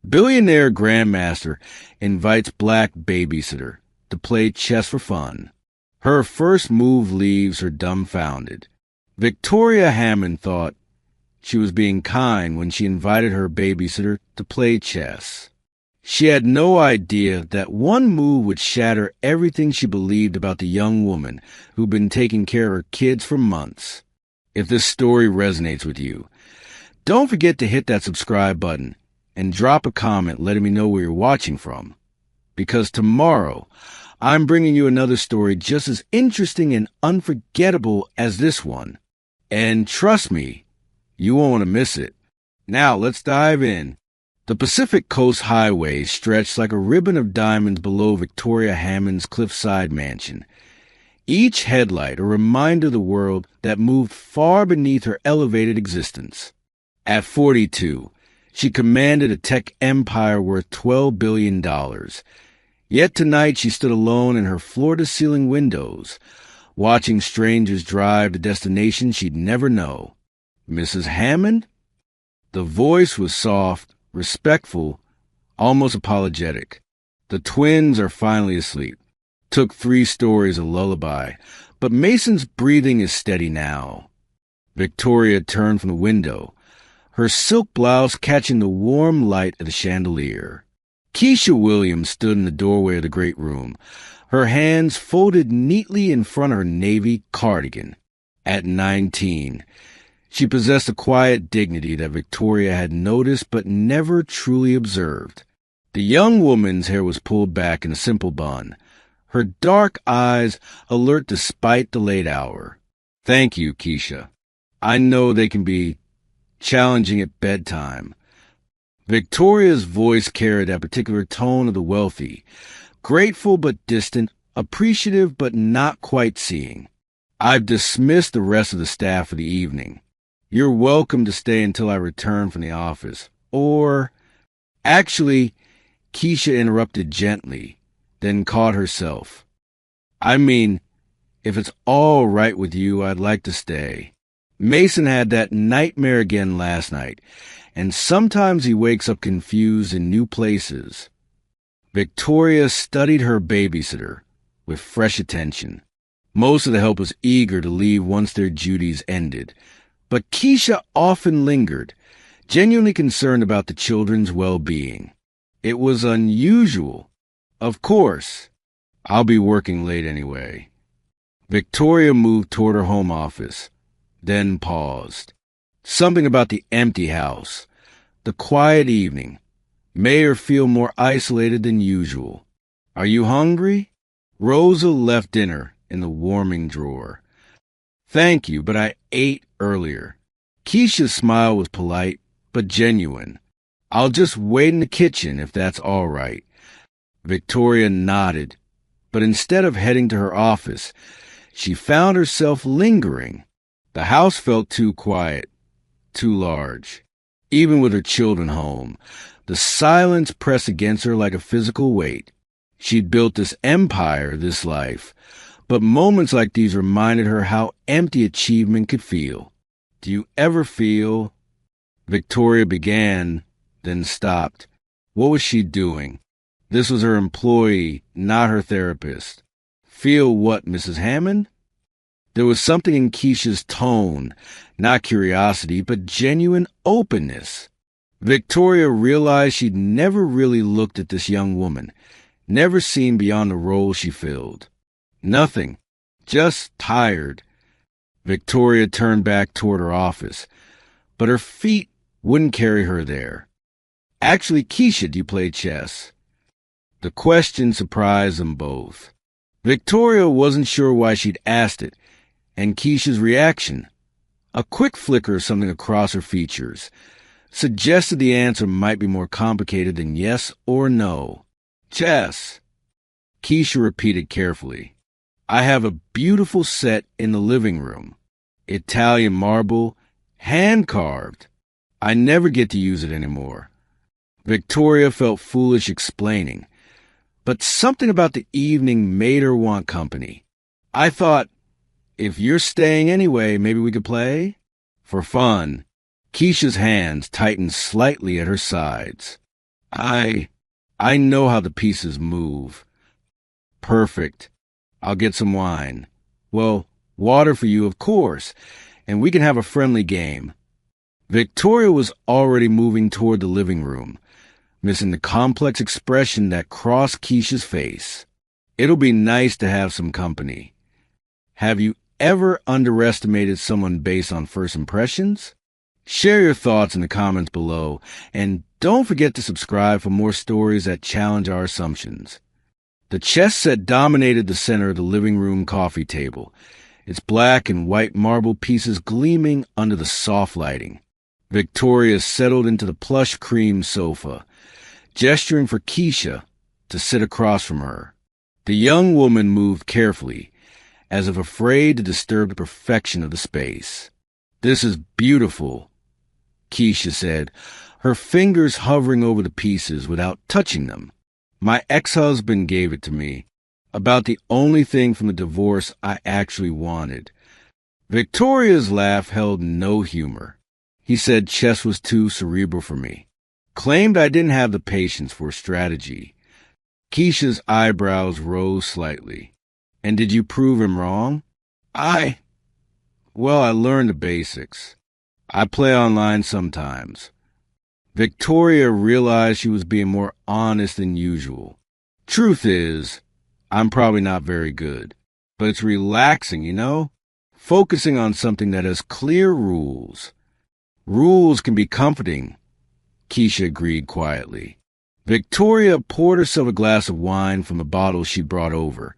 Billionaire Grandmaster invites black babysitter to play chess for fun. Her first move leaves her dumbfounded. Victoria Hammond thought she was being kind when she invited her babysitter to play chess. She had no idea that one move would shatter everything she believed about the young woman who'd been taking care of her kids for months. If this story resonates with you, don't forget to hit that subscribe button and drop a comment letting me know where you're watching from. Because tomorrow, I'm bringing you another story just as interesting and unforgettable as this one. And trust me, you won't want to miss it. Now, let's dive in. The Pacific Coast Highway stretched like a ribbon of diamonds below Victoria Hammond's cliffside mansion. Each headlight a reminder of the world that moved far beneath her elevated existence. At 42, she commanded a tech empire worth $12 billion. Yet tonight she stood alone in her floor-to-ceiling windows, watching strangers drive to destinations she'd never know. Mrs. Hammond? The voice was soft, respectful, almost apologetic. The twins are finally asleep. Took 3 stories a lullaby, but Mason's breathing is steady now. Victoria turned from the window, her silk blouse catching the warm light of the chandelier. Keisha Williams stood in the doorway of the great room, her hands folded neatly in front of her navy cardigan. At 19, she possessed a quiet dignity that Victoria had noticed but never truly observed. The young woman's hair was pulled back in a simple bun, her dark eyes alert despite the late hour. Thank you, Keisha. I know they can be challenging at bedtime. Victoria's voice carried that particular tone of the wealthy, grateful but distant, appreciative but not quite seeing. I've dismissed the rest of the staff for the evening. You're welcome to stay until I return from the office. Or, actually, Keisha interrupted gently, then caught herself. I mean, if it's all right with you, I'd like to stay. Mason had that nightmare again last night, and sometimes he wakes up confused in new places. Victoria studied her babysitter with fresh attention. Most of the help was eager to leave once their duties ended, but Keisha often lingered, genuinely concerned about the children's well-being. It was unusual. Of course, I'll be working late anyway. Victoria moved toward her home office, then paused. Something about the empty house, the quiet evening, made her feel more isolated than usual. Are you hungry? Rosa left dinner in the warming drawer. Thank you, but I ate earlier. Keisha's smile was polite, but genuine. I'll just wait in the kitchen if that's all right. Victoria nodded, but instead of heading to her office, she found herself lingering. The house felt too quiet, too large. Even with her children home, the silence pressed against her like a physical weight. She'd built this empire, this life, but moments like these reminded her how empty achievement could feel. Do you ever feel? Victoria began, then stopped. What was she doing? This was her employee, not her therapist. Feel what, Mrs. Hammond? There was something in Keisha's tone, not curiosity, but genuine openness. Victoria realized she'd never really looked at this young woman, never seen beyond the role she filled. Nothing, just tired. Victoria turned back toward her office, but her feet wouldn't carry her there. Actually, Keisha, do you play chess? The question surprised them both. Victoria wasn't sure why she'd asked it, and Keisha's reaction, a quick flicker of something across her features, suggested the answer might be more complicated than yes or no. Chess. Keisha repeated carefully. I have a beautiful set in the living room. Italian marble, hand-carved. I never get to use it anymore. Victoria felt foolish explaining, but something about the evening made her want company. I thought, if you're staying anyway, maybe we could play? For fun. Keisha's hands tightened slightly at her sides. I I know how the pieces move. Perfect. I'll get some wine. Well, water for you, of course, and we can have a friendly game. Victoria was already moving toward the living room, missing the complex expression that crossed Keisha's face. It'll be nice to have some company. Have you ever underestimated someone based on first impressions? Share your thoughts in the comments below, and don't forget to subscribe for more stories that challenge our assumptions. The chess set dominated the center of the living room coffee table, its black and white marble pieces gleaming under the soft lighting. Victoria settled into the plush cream sofa, gesturing for Keisha to sit across from her. The young woman moved carefully, as if afraid to disturb the perfection of the space. "This is beautiful," Keisha said, her fingers hovering over the pieces without touching them. "My ex-husband gave it to me, about the only thing from the divorce I actually wanted." Victoria's laugh held no humor. "He said chess was too cerebral for me. Claimed I didn't have the patience for strategy." Keisha's eyebrows rose slightly. "And did you prove him wrong?" Well, I learned the basics. I play online sometimes." Victoria realized she was being more honest than usual. "Truth is, I'm probably not very good. But it's relaxing, you know? Focusing on something that has clear rules. Rules can be comforting," Keisha agreed quietly. Victoria poured herself a glass of wine from the bottle she'd brought over,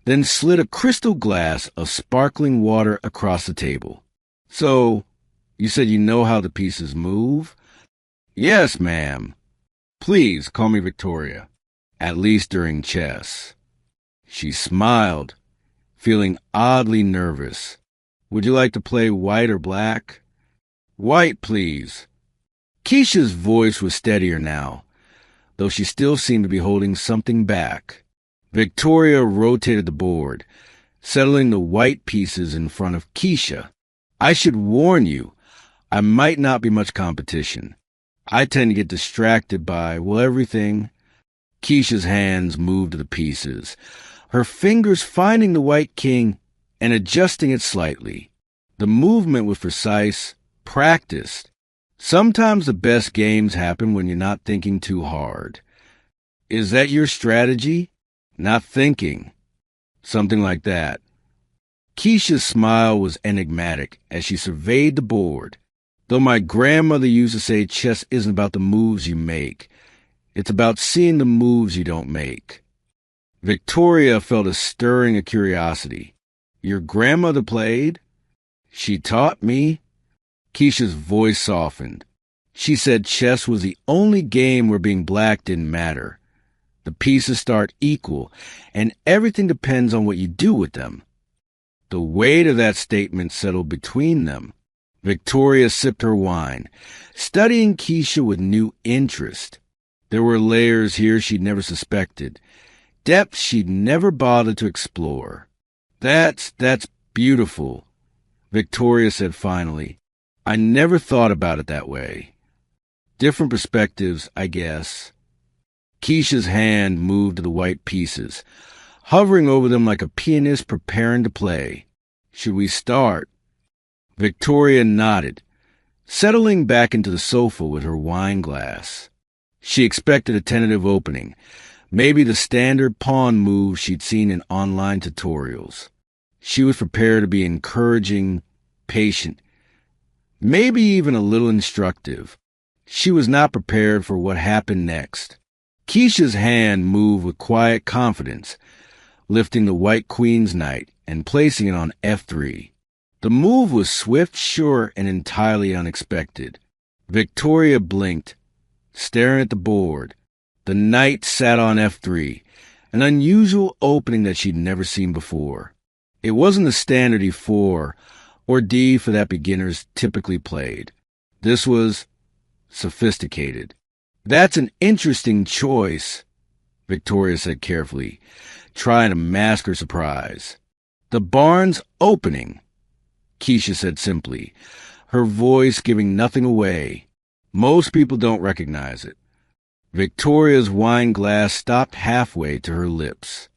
then slid a crystal glass of sparkling water across the table. "So, you said you know how the pieces move?" "Yes, ma'am. Please call me Victoria, at least during chess." She smiled, feeling oddly nervous. "Would you like to play white or black?" "White, please." Keisha's voice was steadier now, though she still seemed to be holding something back. Victoria rotated the board, settling the white pieces in front of Keisha. "I should warn you, I might not be much competition. I tend to get distracted by, well, everything." Keisha's hands moved to the pieces, her fingers finding the white king and adjusting it slightly. The movement was precise, practiced. Sometimes the best games happen when you're not thinking too hard. "Is that your strategy? Not thinking?" Something like that. Keisha's smile was enigmatic as she surveyed the board. "Though my grandmother used to say chess isn't about the moves you make. It's about seeing the moves you don't make." Victoria felt a stirring of curiosity. "Your grandmother played?" "She taught me." Keisha's voice softened. "She said chess was the only game where being black didn't matter. The pieces start equal, and everything depends on what you do with them." The weight of that statement settled between them. Victoria sipped her wine, studying Keisha with new interest. There were layers here she'd never suspected, depths she'd never bothered to explore. That's beautiful," Victoria said finally. "I never thought about it that way. Different perspectives, I guess." Keisha's hand moved to the white pieces, hovering over them like a pianist preparing to play. "Should we start?" Victoria nodded, settling back into the sofa with her wine glass. She expected a tentative opening, maybe the standard pawn move she'd seen in online tutorials. She was prepared to be encouraging, patient, maybe even a little instructive. She was not prepared for what happened next. Keisha's hand moved with quiet confidence, lifting the white queen's knight and placing it on F3. The move was swift, sure, and entirely unexpected. Victoria blinked, staring at the board. The knight sat on F3, an unusual opening that she'd never seen before. It wasn't the standard E4 or D for that beginners typically played. This was sophisticated. "That's an interesting choice," Victoria said carefully, trying to mask her surprise. "The barn's opening," Keisha said simply, her voice giving nothing away. "Most people don't recognize it." Victoria's wine glass stopped halfway to her lips.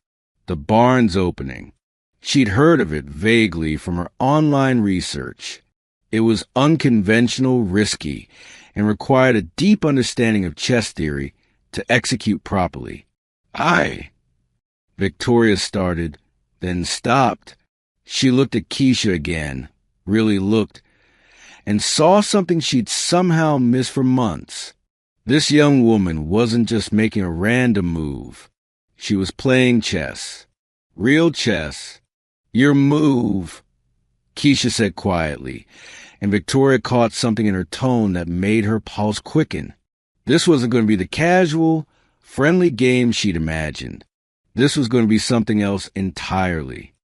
The barn's opening. She'd heard of it vaguely from her online research. It was unconventional, risky, and required a deep understanding of chess theory to execute properly. Victoria started, then stopped. She looked at Keisha again, really looked, and saw something she'd somehow missed for months. This young woman wasn't just making a random move. She was playing chess. Real chess. Your move, Keisha said quietly, and Victoria caught something in her tone that made her pulse quicken. This wasn't going to be the casual, friendly game she'd imagined. This was going to be something else entirely.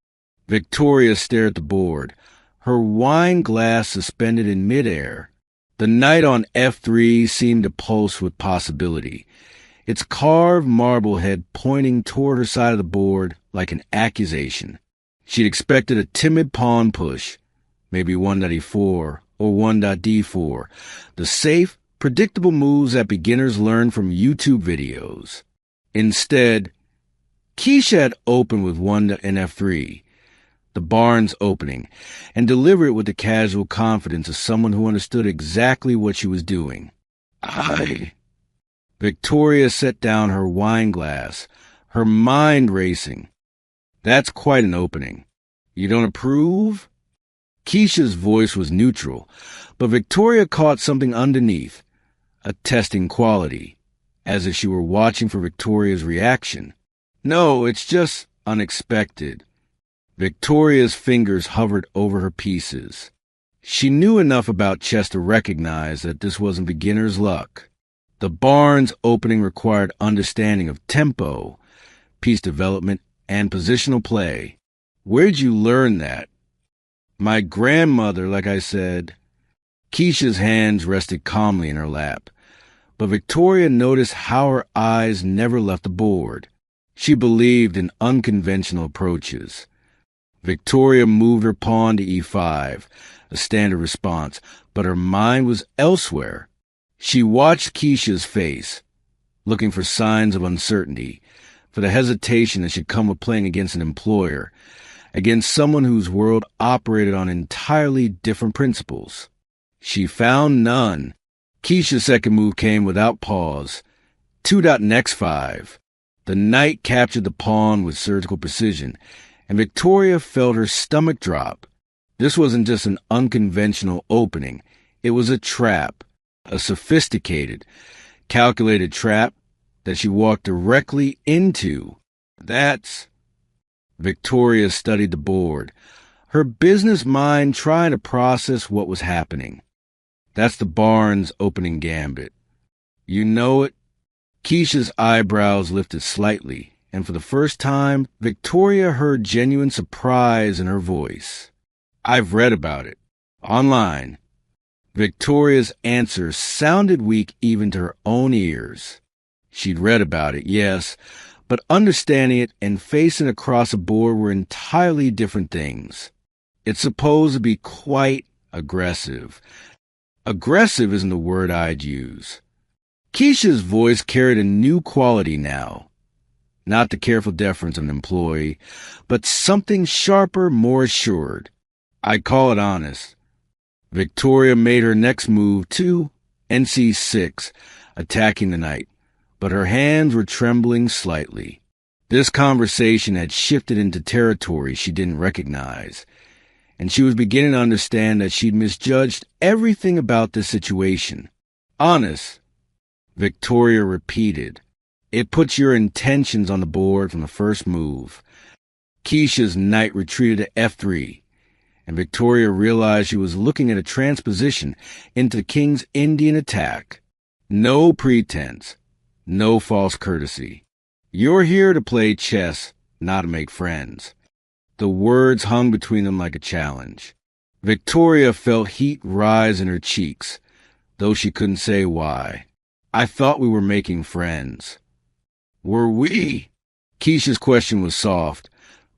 Victoria stared at the board, her wine glass suspended in midair. The knight on F3 seemed to pulse with possibility, its carved marble head pointing toward her side of the board like an accusation. She'd expected a timid pawn push, maybe 1.e4 or 1.d4, the safe, predictable moves that beginners learn from YouTube videos. Instead, Keisha had opened with 1 and F3, the barn's opening, and delivered it with the casual confidence of someone who understood exactly what she was doing. Victoria set down her wine glass, her mind racing. That's quite an opening. You don't approve? Keisha's voice was neutral, but Victoria caught something underneath, a testing quality, as if she were watching for Victoria's reaction. No, it's just unexpected. Victoria's fingers hovered over her pieces. She knew enough about chess to recognize that this wasn't beginner's luck. The barn's opening required understanding of tempo, piece development, and positional play. Where'd you learn that? My grandmother, like I said. Keisha's hands rested calmly in her lap, but Victoria noticed how her eyes never left the board. She believed in unconventional approaches. Victoria moved her pawn to e5, a standard response, but her mind was elsewhere. She watched Keisha's face, looking for signs of uncertainty, for the hesitation that should come with playing against an employer, against someone whose world operated on entirely different principles. She found none. Keisha's second move came without pause. 2.x5. The knight captured the pawn with surgical precision, and Victoria felt her stomach drop. This wasn't just an unconventional opening. It was a trap, a sophisticated, calculated trap that she walked directly into. Victoria studied the board, her business mind trying to process what was happening. That's the barn's opening gambit. You know it? Keisha's eyebrows lifted slightly, and for the first time, Victoria heard genuine surprise in her voice. I've read about it. Online. Victoria's answer sounded weak even to her own ears. She'd read about it, yes, but understanding it and facing across a board were entirely different things. It's supposed to be quite aggressive. Aggressive isn't the word I'd use. Keisha's voice carried a new quality now. Not the careful deference of an employee, but something sharper, more assured. I'd call it honest. Victoria made her next move to NC6, attacking the knight, but her hands were trembling slightly. This conversation had shifted into territory she didn't recognize, and she was beginning to understand that she'd misjudged everything about this situation. Honest, Victoria repeated. It puts your intentions on the board from the first move. Keisha's knight retreated to F3, and Victoria realized she was looking at a transposition into the king's Indian attack. No pretense, no false courtesy. You're here to play chess, not to make friends. The words hung between them like a challenge. Victoria felt heat rise in her cheeks, though she couldn't say why. I thought we were making friends. Were we? Keisha's question was soft,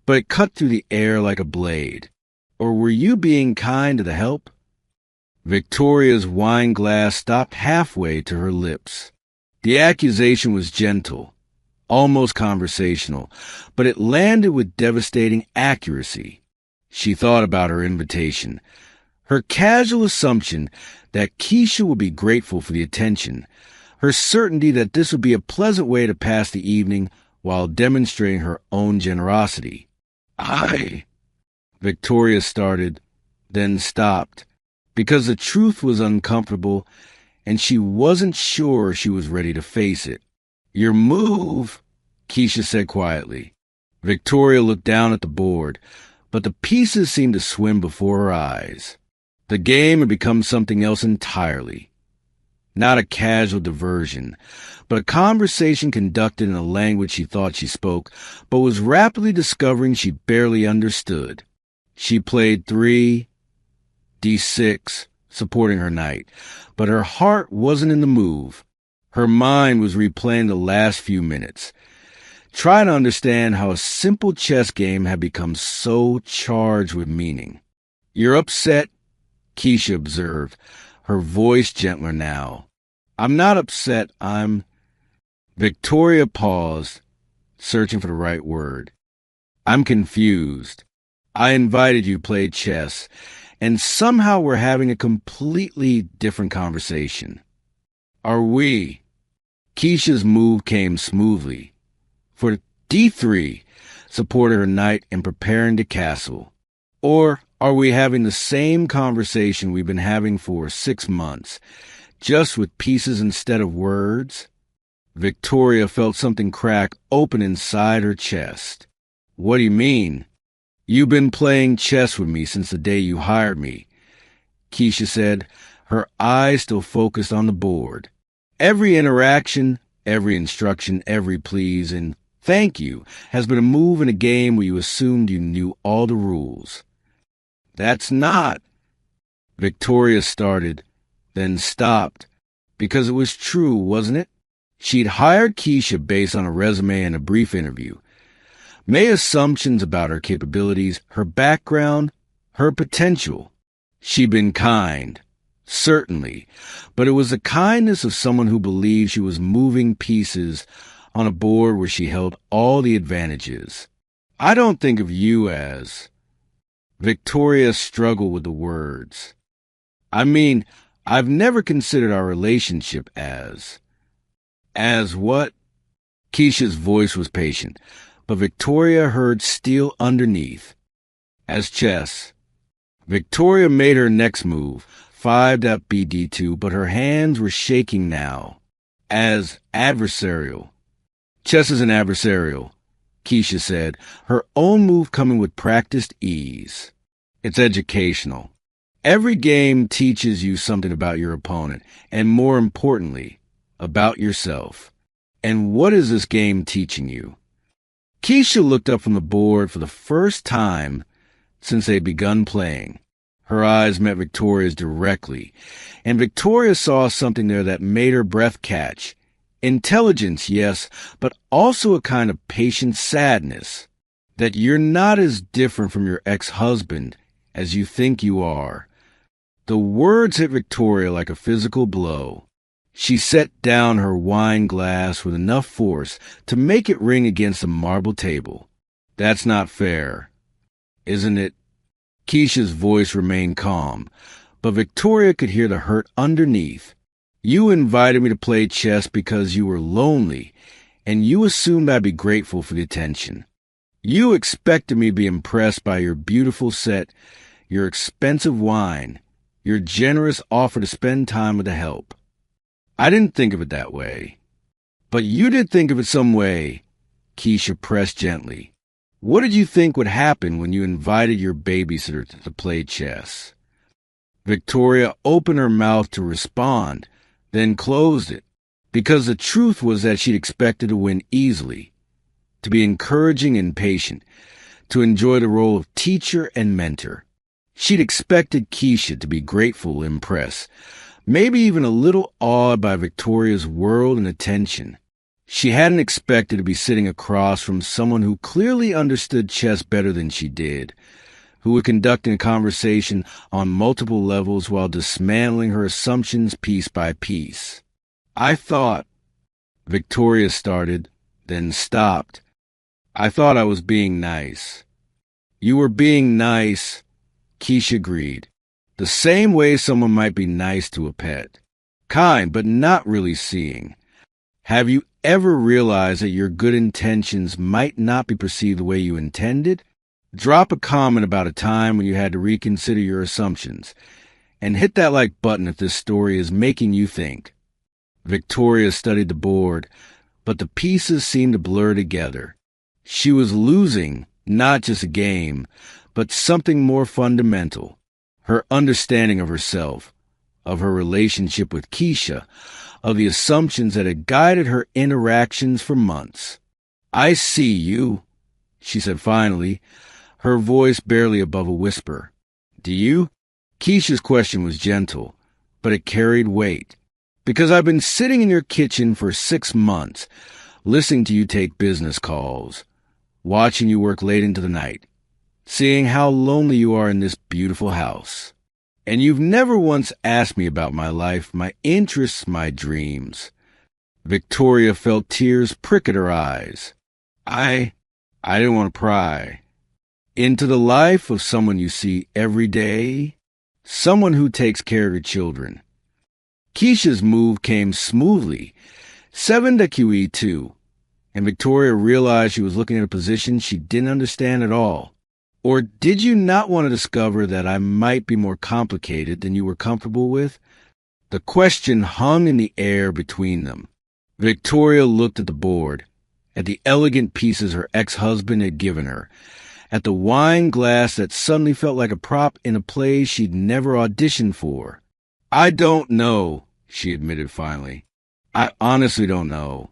but it cut through the air like a blade. Or were you being kind to the help? Victoria's wine glass stopped halfway to her lips. The accusation was gentle, almost conversational, but it landed with devastating accuracy. She thought about her invitation. Her casual assumption that Keisha would be grateful for the attention. Her certainty that this would be a pleasant way to pass the evening while demonstrating her own generosity. Victoria started, then stopped, because the truth was uncomfortable and she wasn't sure she was ready to face it. Your move, Keisha said quietly. Victoria looked down at the board, but the pieces seemed to swim before her eyes. The game had become something else entirely. Not a casual diversion, but a conversation conducted in a language she thought she spoke, but was rapidly discovering she barely understood. She played 3d6, supporting her knight, but her heart wasn't in the move. Her mind was replaying the last few minutes, trying to understand how a simple chess game had become so charged with meaning. You're upset, Keisha observed, her voice gentler now. I'm not upset, Victoria paused, searching for the right word. I'm confused. I invited you to play chess, and somehow we're having a completely different conversation. Are we? Keisha's move came smoothly. For D3, supported her knight in preparing to castle. Or are we having the same conversation we've been having for 6 months, just with pieces instead of words? Victoria felt something crack open inside her chest. What do you mean? You've been playing chess with me since the day you hired me, Keisha said, her eyes still focused on the board. Every interaction, every instruction, every please, and thank you has been a move in a game where you assumed you knew all the rules. That's not. Victoria started, then stopped, because it was true, wasn't it? She'd hired Keisha based on a resume and a brief interview, made assumptions about her capabilities, her background, her potential. She'd been kind, certainly, but it was the kindness of someone who believed she was moving pieces on a board where she held all the advantages. I don't think of you as... Victoria struggled with the words. I mean, I've never considered our relationship as... As what? Keisha's voice was patient, but Victoria heard steel underneath. As chess. Victoria made her next move, 5.BD2, but her hands were shaking now. As adversarial. Chess isn't adversarial, Keisha said, her own move coming with practiced ease. It's educational. Every game teaches you something about your opponent, and more importantly, about yourself. And what is this game teaching you? Keisha looked up from the board for the first time since they'd begun playing. Her eyes met Victoria's directly, and Victoria saw something there that made her breath catch. Intelligence, yes, but also a kind of patient sadness. That you're not as different from your ex-husband as you think you are. The words hit Victoria like a physical blow. She set down her wine glass with enough force to make it ring against the marble table. That's not fair, isn't it? Keisha's voice remained calm, but Victoria could hear the hurt underneath. You invited me to play chess because you were lonely, and you assumed I'd be grateful for the attention. You expected me to be impressed by your beautiful set, your expensive wine, your generous offer to spend time with the help. I didn't think of it that way. But you did think of it some way, Keisha pressed gently. What did you think would happen when you invited your babysitter to play chess? Victoria opened her mouth to respond, then closed it, because the truth was that she'd expected to win easily, to be encouraging and patient, to enjoy the role of teacher and mentor. She'd expected Keisha to be grateful, impressed, maybe even a little awed by Victoria's world and attention. She hadn't expected to be sitting across from someone who clearly understood chess better than she did, who was conducting a conversation on multiple levels while dismantling her assumptions piece by piece. I thought, Victoria started, then stopped. I thought I was being nice. You were being nice, Keisha agreed. The same way someone might be nice to a pet. Kind, but not really seeing. Have you ever realized that your good intentions might not be perceived the way you intended? Drop a comment about a time when you had to reconsider your assumptions. And hit that like button if this story is making you think. Victoria studied the board, but the pieces seemed to blur together. She was losing not just a game, but something more fundamental. Her understanding of herself, of her relationship with Keisha, of the assumptions that had guided her interactions for months. I see you, she said finally, her voice barely above a whisper. Do you? Keisha's question was gentle, but it carried weight. Because I've been sitting in your kitchen for 6 months, listening to you take business calls, watching you work late into the night, seeing how lonely you are in this beautiful house. And you've never once asked me about my life, my interests, my dreams. Victoria felt tears prick at her eyes. I didn't want to pry. Into the life of someone you see every day, someone who takes care of your children. Keisha's move came smoothly, 7 to QE2, and Victoria realized she was looking at a position she didn't understand at all. Or did you not want to discover that I might be more complicated than you were comfortable with? The question hung in the air between them. Victoria looked at the board, at the elegant pieces her ex-husband had given her, at the wine glass that suddenly felt like a prop in a play she'd never auditioned for. I don't know, she admitted finally. I honestly don't know.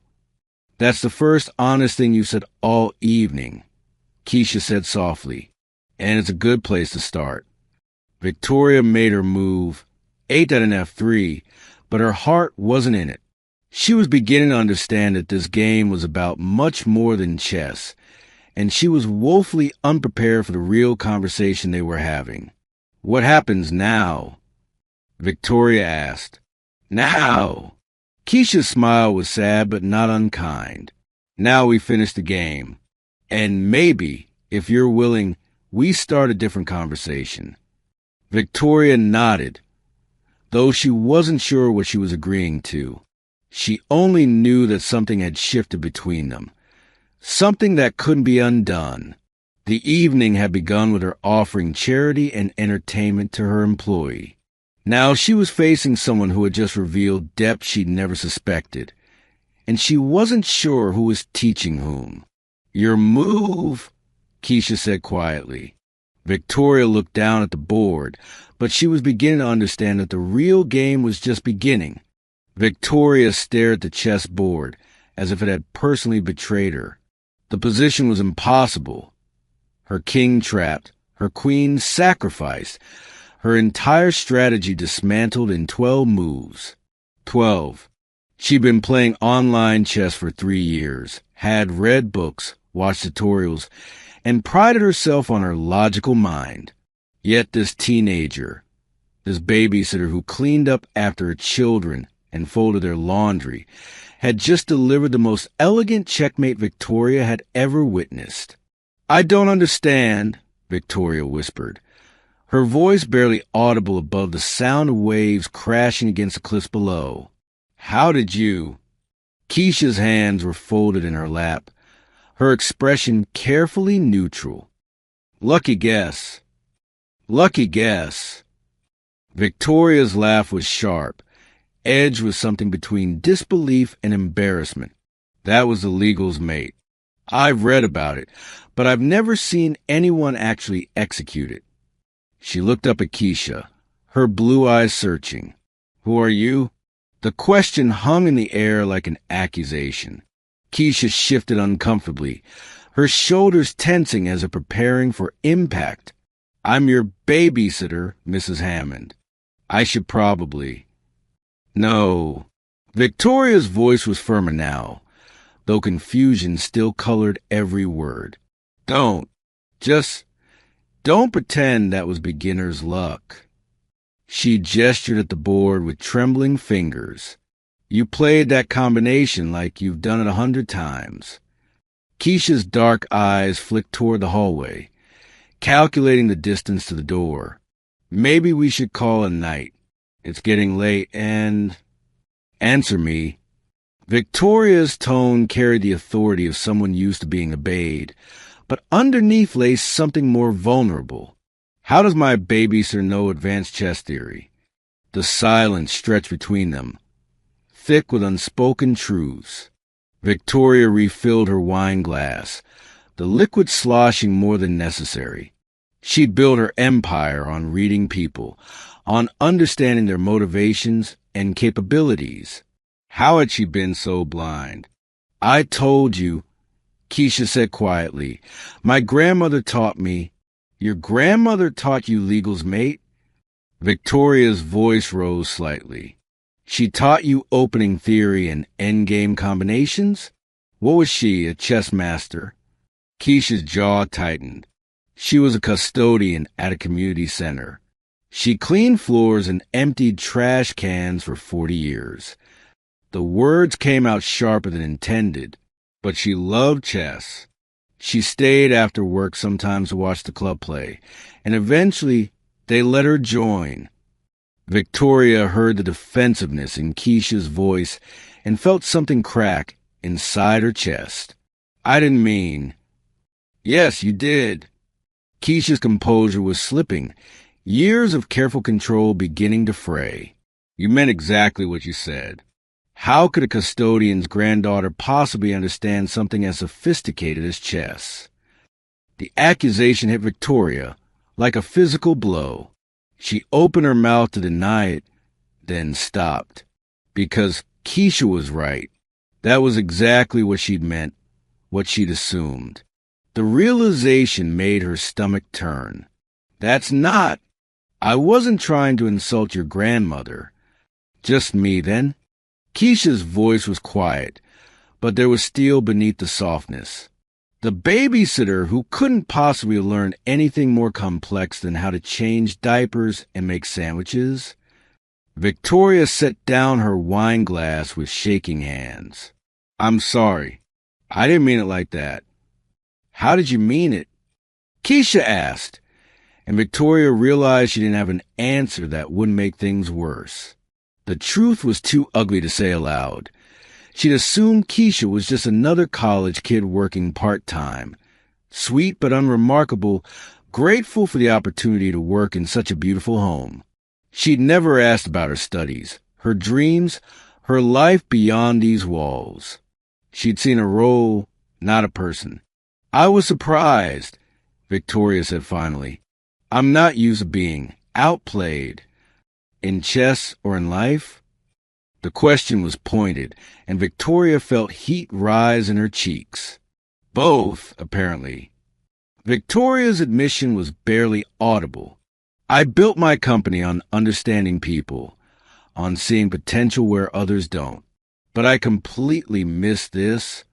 That's the first honest thing you said all evening, Keisha said softly, and it's a good place to start. Victoria made her move, ate at an F3, but her heart wasn't in it. She was beginning to understand that this game was about much more than chess, and she was woefully unprepared for the real conversation they were having. What happens now? Victoria asked. Now! Keisha's smile was sad but not unkind. Now we finish the game. And maybe, if you're willing, we start a different conversation. Victoria nodded, though she wasn't sure what she was agreeing to. She only knew that something had shifted between them. Something that couldn't be undone. The evening had begun with her offering charity and entertainment to her employee. Now she was facing someone who had just revealed depth she'd never suspected, and she wasn't sure who was teaching whom. Your move, Keisha said quietly. Victoria looked down at the board, but she was beginning to understand that the real game was just beginning. Victoria stared at the chess board as if it had personally betrayed her. The position was impossible. Her king trapped, her queen sacrificed, her entire strategy dismantled in 12 moves. 12. She'd been playing online chess for 3 years, had read books, watched tutorials, and prided herself on her logical mind. Yet this teenager, this babysitter who cleaned up after her children and folded their laundry, had just delivered the most elegant checkmate Victoria had ever witnessed. I don't understand, Victoria whispered, her voice barely audible above the sound of waves crashing against the cliffs below. How did you? Keisha's hands were folded in her lap, her expression carefully neutral. Lucky guess. Lucky guess. Victoria's laugh was sharp, edged with something between disbelief and embarrassment. That was the legal's mate. I've read about it, but I've never seen anyone actually execute it. She looked up at Keisha, her blue eyes searching. Who are you? The question hung in the air like an accusation. Keisha shifted uncomfortably, her shoulders tensing as if preparing for impact. I'm your babysitter, Mrs. Hammond. I should probably... No. Victoria's voice was firmer now, though confusion still colored every word. Don't. Just don't pretend that was beginner's luck. She gestured at the board with trembling fingers. You played that combination like you've done it 100 times. Keisha's dark eyes flicked toward the hallway, calculating the distance to the door. Maybe we should call a night. It's getting late and... Answer me. Victoria's tone carried the authority of someone used to being obeyed, but underneath lay something more vulnerable. How does my babysitter know advanced chess theory? The silence stretched between them, thick with unspoken truths. Victoria refilled her wine glass, the liquid sloshing more than necessary. She'd built her empire on reading people, on understanding their motivations and capabilities. How had she been so blind? I told you, Keisha said quietly. My grandmother taught me. Your grandmother taught you legals, mate? Victoria's voice rose slightly. She taught you opening theory and endgame combinations? What was she, a chess master? Keisha's jaw tightened. She was a custodian at a community center. She cleaned floors and emptied trash cans for 40 years. The words came out sharper than intended, but she loved chess. She stayed after work sometimes to watch the club play, and eventually they let her join. Victoria heard the defensiveness in Keisha's voice and felt something crack inside her chest. I didn't mean... Yes, you did. Keisha's composure was slipping, years of careful control beginning to fray. You meant exactly what you said. How could a custodian's granddaughter possibly understand something as sophisticated as chess? The accusation hit Victoria like a physical blow. She opened her mouth to deny it, then stopped. Because Keisha was right. That was exactly what she'd meant, what she'd assumed. The realization made her stomach turn. That's not. I wasn't trying to insult your grandmother. Just me, then. Keisha's voice was quiet, but there was steel beneath the softness. The babysitter who couldn't possibly learn anything more complex than how to change diapers and make sandwiches. Victoria set down her wine glass with shaking hands. I'm sorry. I didn't mean it like that. How did you mean it? Keisha asked, and Victoria realized she didn't have an answer that wouldn't make things worse. The truth was too ugly to say aloud. She'd assumed Keisha was just another college kid working part-time, sweet but unremarkable, grateful for the opportunity to work in such a beautiful home. She'd never asked about her studies, her dreams, her life beyond these walls. She'd seen a role, not a person. I was surprised, Victoria said finally. I'm not used to being outplayed. In chess or in life? The question was pointed, and Victoria felt heat rise in her cheeks. Both, apparently. Victoria's admission was barely audible. I built my company on understanding people, on seeing potential where others don't. But I completely missed this.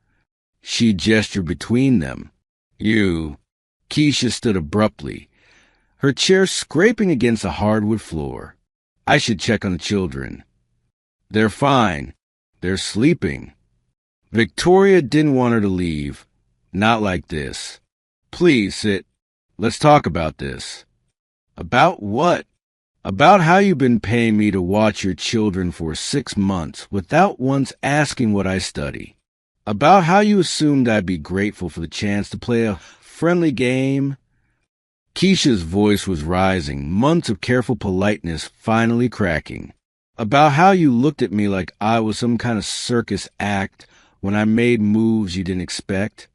She gestured between them. You. Keisha stood abruptly, her chair scraping against the hardwood floor. I should check on the children. They're fine. They're sleeping. Victoria didn't want her to leave. Not like this. Please sit. Let's talk about this. About what? About how you've been paying me to watch your children for 6 months without once asking what I study. About how you assumed I'd be grateful for the chance to play a friendly game. Keisha's voice was rising, months of careful politeness finally cracking. About how you looked at me like I was some kind of circus act when I made moves you didn't expect.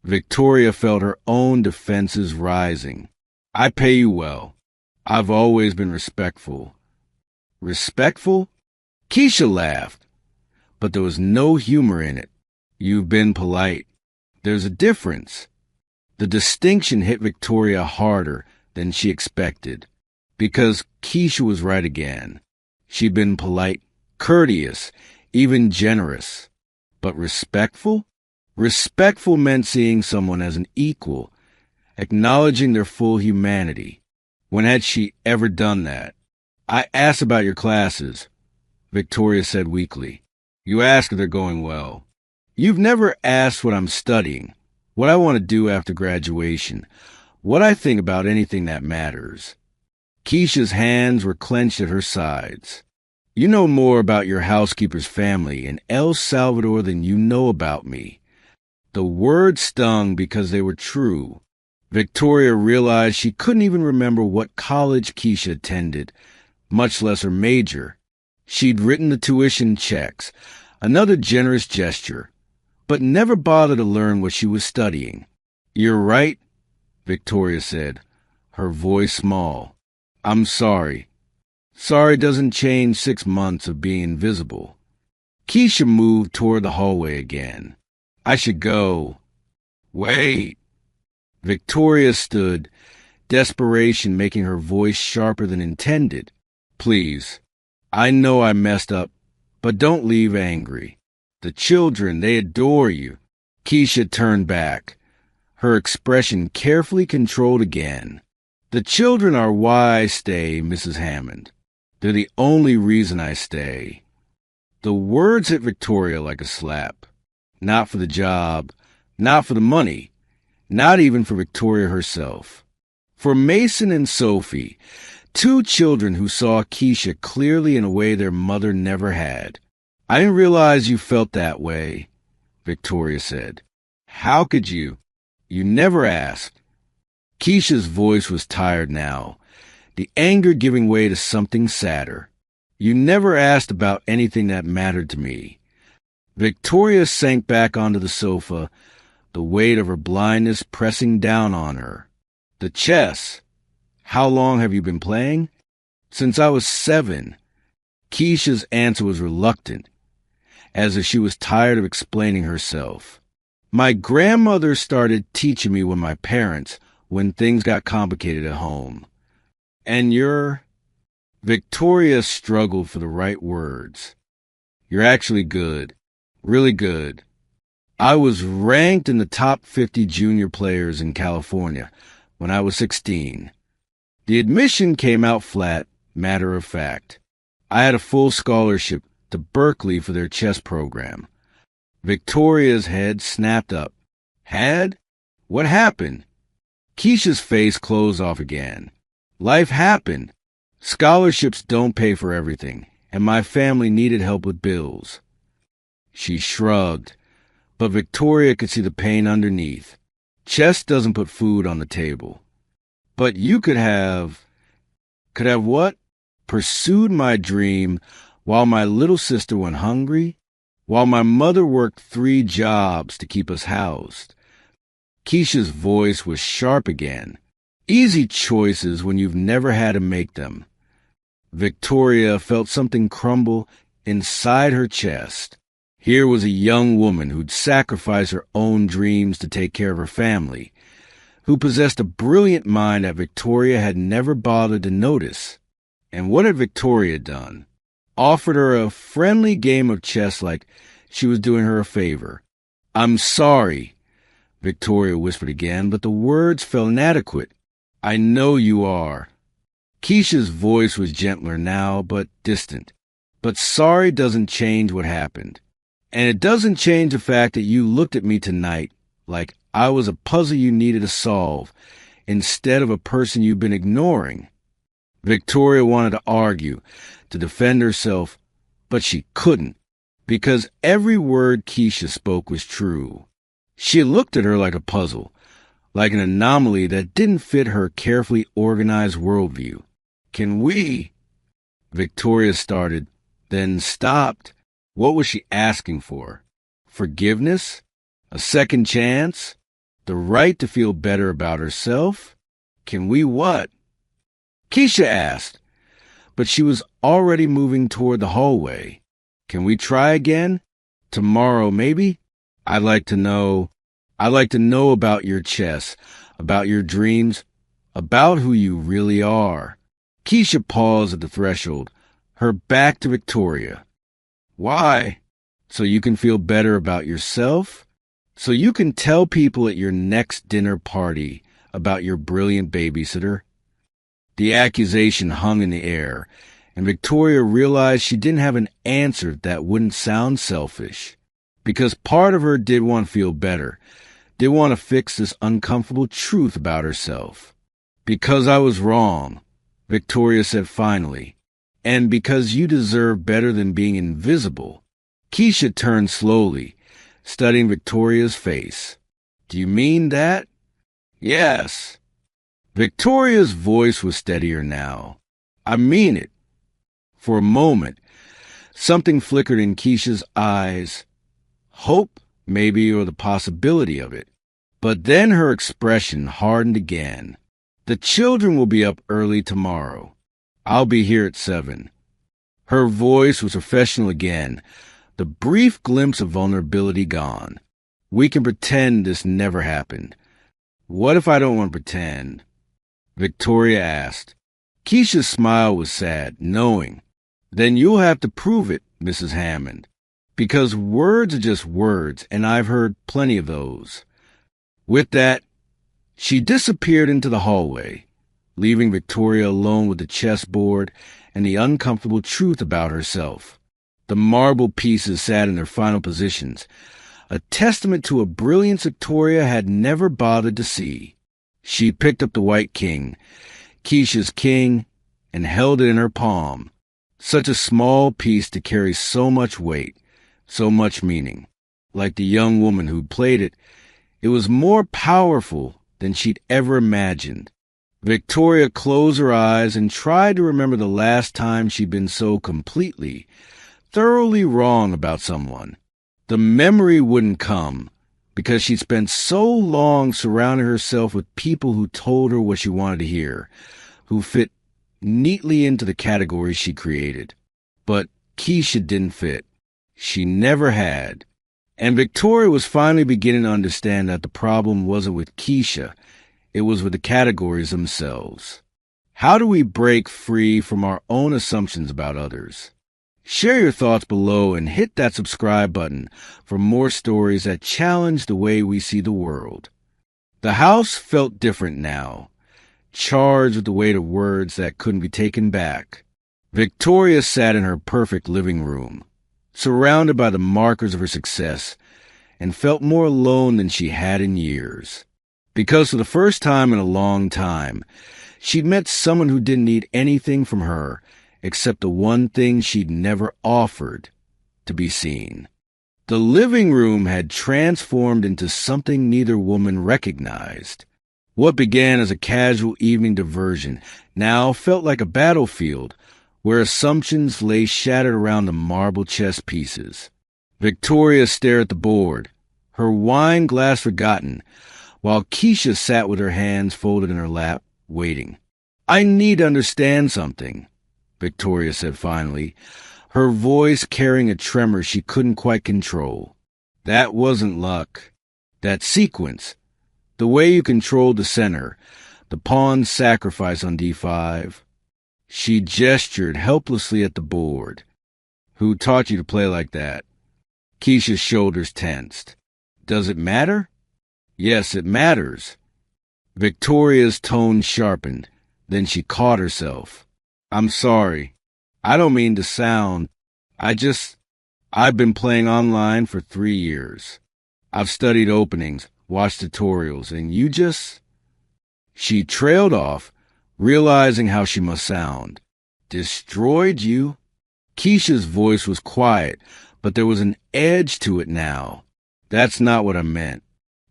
Victoria felt her own defenses rising. I pay you well. I've always been respectful. Respectful? Keisha laughed, but there was no humor in it. You've been polite. There's a difference. The distinction hit Victoria harder than she expected, because Keisha was right again. She'd been polite, courteous, even generous. But respectful? Respectful meant seeing someone as an equal, acknowledging their full humanity. When had she ever done that? I asked about your classes. Victoria said weakly. You ask if they're going well. You've never asked what I'm studying, what I want to do after graduation, what I think about anything that matters. Keisha's hands were clenched at her sides. You know more about your housekeeper's family in El Salvador than you know about me. The words stung because they were true. Victoria realized she couldn't even remember what college Keisha attended, much less her major. She'd written the tuition checks, another generous gesture, but never bothered to learn what she was studying. You're right, Victoria said, her voice small. I'm sorry. Sorry doesn't change 6 months of being invisible. Keisha moved toward the hallway again. I should go. Wait. Victoria stood, desperation making her voice sharper than intended. Please. I know I messed up, but don't leave angry. The children, they adore you. Keisha turned back, her expression carefully controlled again. The children are why I stay, Mrs. Hammond. They're the only reason I stay. The words hit Victoria like a slap. Not for the job, not for the money, not even for Victoria herself. For Mason and Sophie, 2 children who saw Keisha clearly in a way their mother never had. I didn't realize you felt that way, Victoria said. How could you? You never asked. Keisha's voice was tired now, the anger giving way to something sadder. You never asked about anything that mattered to me. Victoria sank back onto the sofa, the weight of her blindness pressing down on her. The chess. How long have you been playing? Since I was 7. Keisha's answer was reluctant, as if she was tired of explaining herself. My grandmother started teaching me when things got complicated at home. And you're... Victoria struggled for the right words. You're actually good. Really good. I was ranked in the top 50 junior players in California when I was 16. The admission came out flat, matter of fact. I had a full scholarship to Berkeley for their chess program. Victoria's head snapped up. Had? What happened? Keisha's face closed off again. Life happened. Scholarships don't pay for everything, and my family needed help with bills. She shrugged, but Victoria could see the pain underneath. Chess doesn't put food on the table. But you could have... Could have what? Pursued my dream while my little sister went hungry, while my mother worked 3 jobs to keep us housed. Keisha's voice was sharp again. Easy choices when you've never had to make them. Victoria felt something crumble inside her chest. Here was a young woman who'd sacrificed her own dreams to take care of her family, who possessed a brilliant mind that Victoria had never bothered to notice. And what had Victoria done? Offered her a friendly game of chess like she was doing her a favor. I'm sorry, Victoria whispered again, but the words felt inadequate. I know you are. Keisha's voice was gentler now, but distant. But sorry doesn't change what happened. And it doesn't change the fact that you looked at me tonight like I was a puzzle you needed to solve, instead of a person you've been ignoring. Victoria wanted to argue, to defend herself, but she couldn't, because every word Keisha spoke was true. She looked at her like a puzzle, like an anomaly that didn't fit her carefully organized worldview. Can we? Victoria started, then stopped. What was she asking for? Forgiveness? A second chance? The right to feel better about herself? Can we what? Keisha asked, but she was already moving toward the hallway. Can we try again? Tomorrow, maybe? I'd like to know about your chess, about your dreams, about who you really are. Keisha paused at the threshold, her back to Victoria. Why? So you can feel better about yourself? So you can tell people at your next dinner party about your brilliant babysitter? The accusation hung in the air, and Victoria realized she didn't have an answer that wouldn't sound selfish. Because part of her did want to feel better, did want to fix this uncomfortable truth about herself. Because I was wrong, Victoria said finally, and because you deserve better than being invisible. Keisha turned slowly, studying Victoria's face. Do you mean that? Yes. Victoria's voice was steadier now. I mean it. For a moment, something flickered in Keisha's eyes. Hope, maybe, or the possibility of it. But then her expression hardened again. The children will be up early tomorrow. I'll be here at 7. Her voice was professional again, the brief glimpse of vulnerability gone. We can pretend this never happened. What if I don't want to pretend? Victoria asked. Keisha's smile was sad, knowing. Then you'll have to prove it, Mrs. Hammond. Because words are just words, and I've heard plenty of those. With that, she disappeared into the hallway, leaving Victoria alone with the chessboard and the uncomfortable truth about herself. The marble pieces sat in their final positions, a testament to a brilliance Victoria had never bothered to see. She picked up the white king, Keisha's king, and held it in her palm. Such a small piece to carry so much weight, so much meaning. Like the young woman who played it, it was more powerful than she'd ever imagined. Victoria closed her eyes and tried to remember the last time she'd been so completely, thoroughly wrong about someone. The memory wouldn't come because she'd spent so long surrounding herself with people who told her what she wanted to hear, who fit neatly into the categories she created. But Keisha didn't fit. She never had. And Victoria was finally beginning to understand that the problem wasn't with Keisha, it was with the categories themselves. How do we break free from our own assumptions about others? Share your thoughts below and hit that subscribe button for more stories that challenge the way we see the world. The house felt different now, charged with the weight of words that couldn't be taken back. Victoria sat in her perfect living room, surrounded by the markers of her success, and felt more alone than she had in years. Because for the first time in a long time, she'd met someone who didn't need anything from her except the one thing she'd never offered, to be seen. The living room had transformed into something neither woman recognized. What began as a casual evening diversion now felt like a battlefield where assumptions lay shattered around the marble chess pieces. Victoria stared at the board, her wine glass forgotten, while Keisha sat with her hands folded in her lap, waiting. I need to understand something, Victoria said finally, her voice carrying a tremor she couldn't quite control. That wasn't luck. That sequence, the way you controlled the center, the pawn sacrifice on d5. She gestured helplessly at the board. Who taught you to play like that? Keisha's shoulders tensed. Does it matter? Yes, it matters. Victoria's tone sharpened. Then she caught herself. I'm sorry. I don't mean to sound. I've been playing online for 3 years. I've studied openings, watched tutorials, and you just... She trailed off, realizing how she must sound. Destroyed you? Keisha's voice was quiet, but there was an edge to it now. That's not what I meant,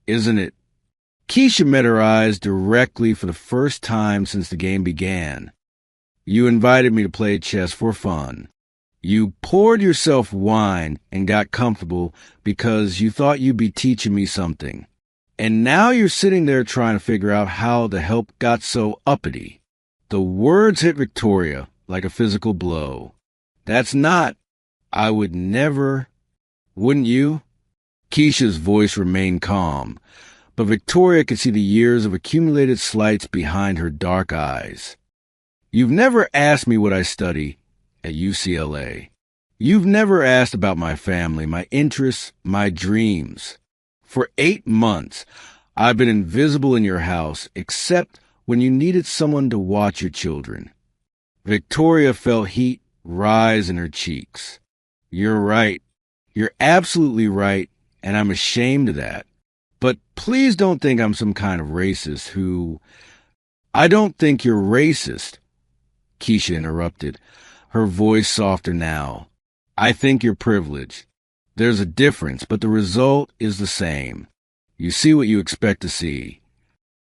isn't it? Keisha met her eyes directly for the first time since the game began. You invited me to play chess for fun. You poured yourself wine and got comfortable because you thought you'd be teaching me something. And now you're sitting there trying to figure out how the help got so uppity. The words hit Victoria like a physical blow. That's not. I would never. Wouldn't you? Keisha's voice remained calm, but Victoria could see the years of accumulated slights behind her dark eyes. You've never asked me what I study at UCLA. You've never asked about my family, my interests, my dreams. For 8 months, I've been invisible in your house, except when you needed someone to watch your children. Victoria felt heat rise in her cheeks. You're right. You're absolutely right, and I'm ashamed of that. But please don't think I'm some kind of racist who... I don't think you're racist, Keisha interrupted, her voice softer now. I think you're privileged. There's a difference, but the result is the same. You see what you expect to see.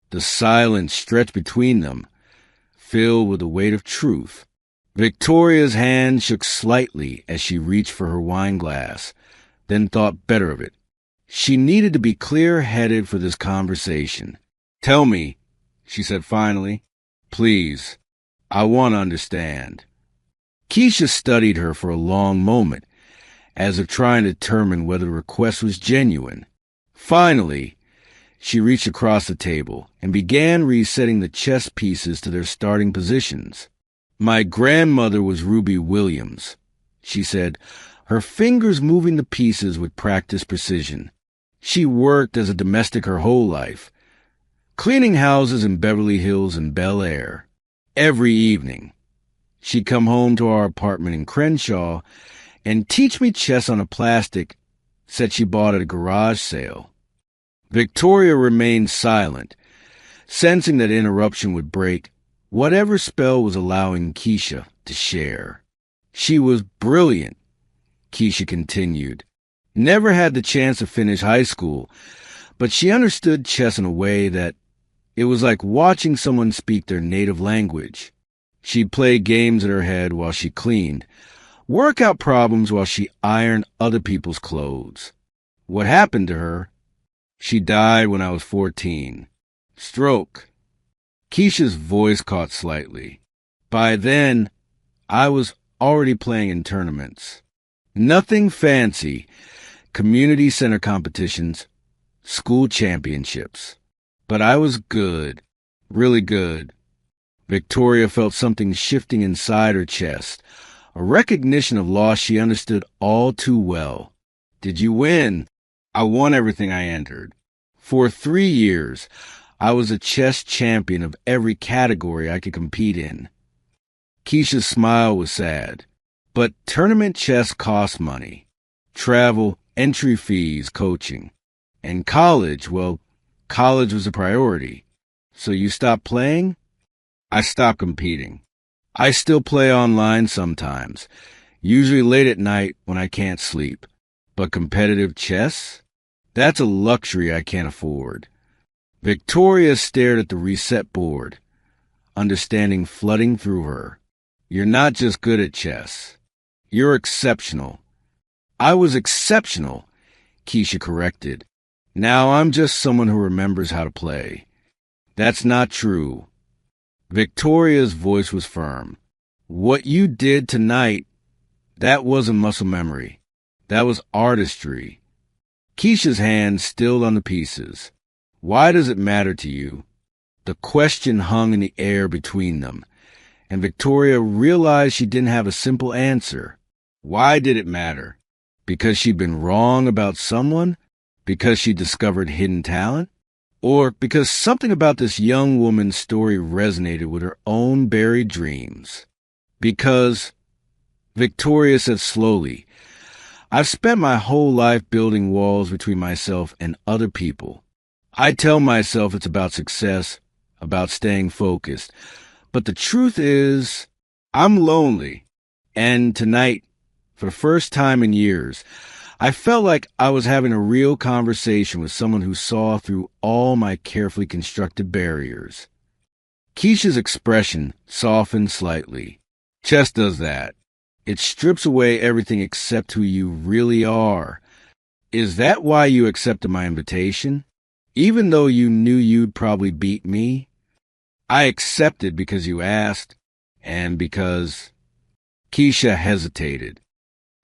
The silence stretched between them, filled with the weight of truth. Victoria's hand shook slightly as she reached for her wine glass, then thought better of it. She needed to be clear-headed for this conversation. Tell me, she said finally. Please, I want to understand. Keisha studied her for a long moment, as if trying to determine whether the request was genuine. Finally, she reached across the table and began resetting the chess pieces to their starting positions. My grandmother was Ruby Williams, she said, her fingers moving the pieces with practiced precision. She worked as a domestic her whole life, cleaning houses in Beverly Hills and Bel Air. Every evening, she'd come home to our apartment in Crenshaw and teach me chess on a plastic set she bought at a garage sale. Victoria remained silent, sensing that interruption would break whatever spell was allowing Keisha to share. She was brilliant, Keisha continued. Never had the chance to finish high school, but she understood chess in a way that it was like watching someone speak their native language. She'd play games in her head while she cleaned, work out problems while she ironed other people's clothes. What happened to her? She died when I was 14. Stroke. Keisha's voice caught slightly. By then, I was already playing in tournaments. Nothing fancy. Community center competitions, school championships. But I was good. Really good. Victoria felt something shifting inside her chest, a recognition of loss she understood all too well. Did you win? I won everything I entered. For 3 years, I was a chess champion of every category I could compete in. Keisha's smile was sad. But tournament chess cost money. Travel, entry fees, coaching. And college, well, college was a priority. So you stopped playing? I stopped competing. I still play online sometimes, usually late at night when I can't sleep. But competitive chess? That's a luxury I can't afford. Victoria stared at the reset board, understanding flooding through her. You're not just good at chess. You're exceptional. I was exceptional, Keisha corrected. Now I'm just someone who remembers how to play. That's not true. Victoria's voice was firm. What you did tonight, that wasn't muscle memory. That was artistry. Keisha's hand stilled on the pieces. Why does it matter to you? The question hung in the air between them, and Victoria realized she didn't have a simple answer. Why did it matter? Because she'd been wrong about someone? Because she discovered hidden talent? Or because something about this young woman's story resonated with her own buried dreams? Because, Victoria said slowly, I've spent my whole life building walls between myself and other people. I tell myself it's about success, about staying focused. But the truth is, I'm lonely. And tonight, for the first time in years, I felt like I was having a real conversation with someone who saw through all my carefully constructed barriers. Keisha's expression softened slightly. Chess does that. It strips away everything except who you really are. Is that why you accepted my invitation? Even though you knew you'd probably beat me? I accepted because you asked, and because... Keisha hesitated.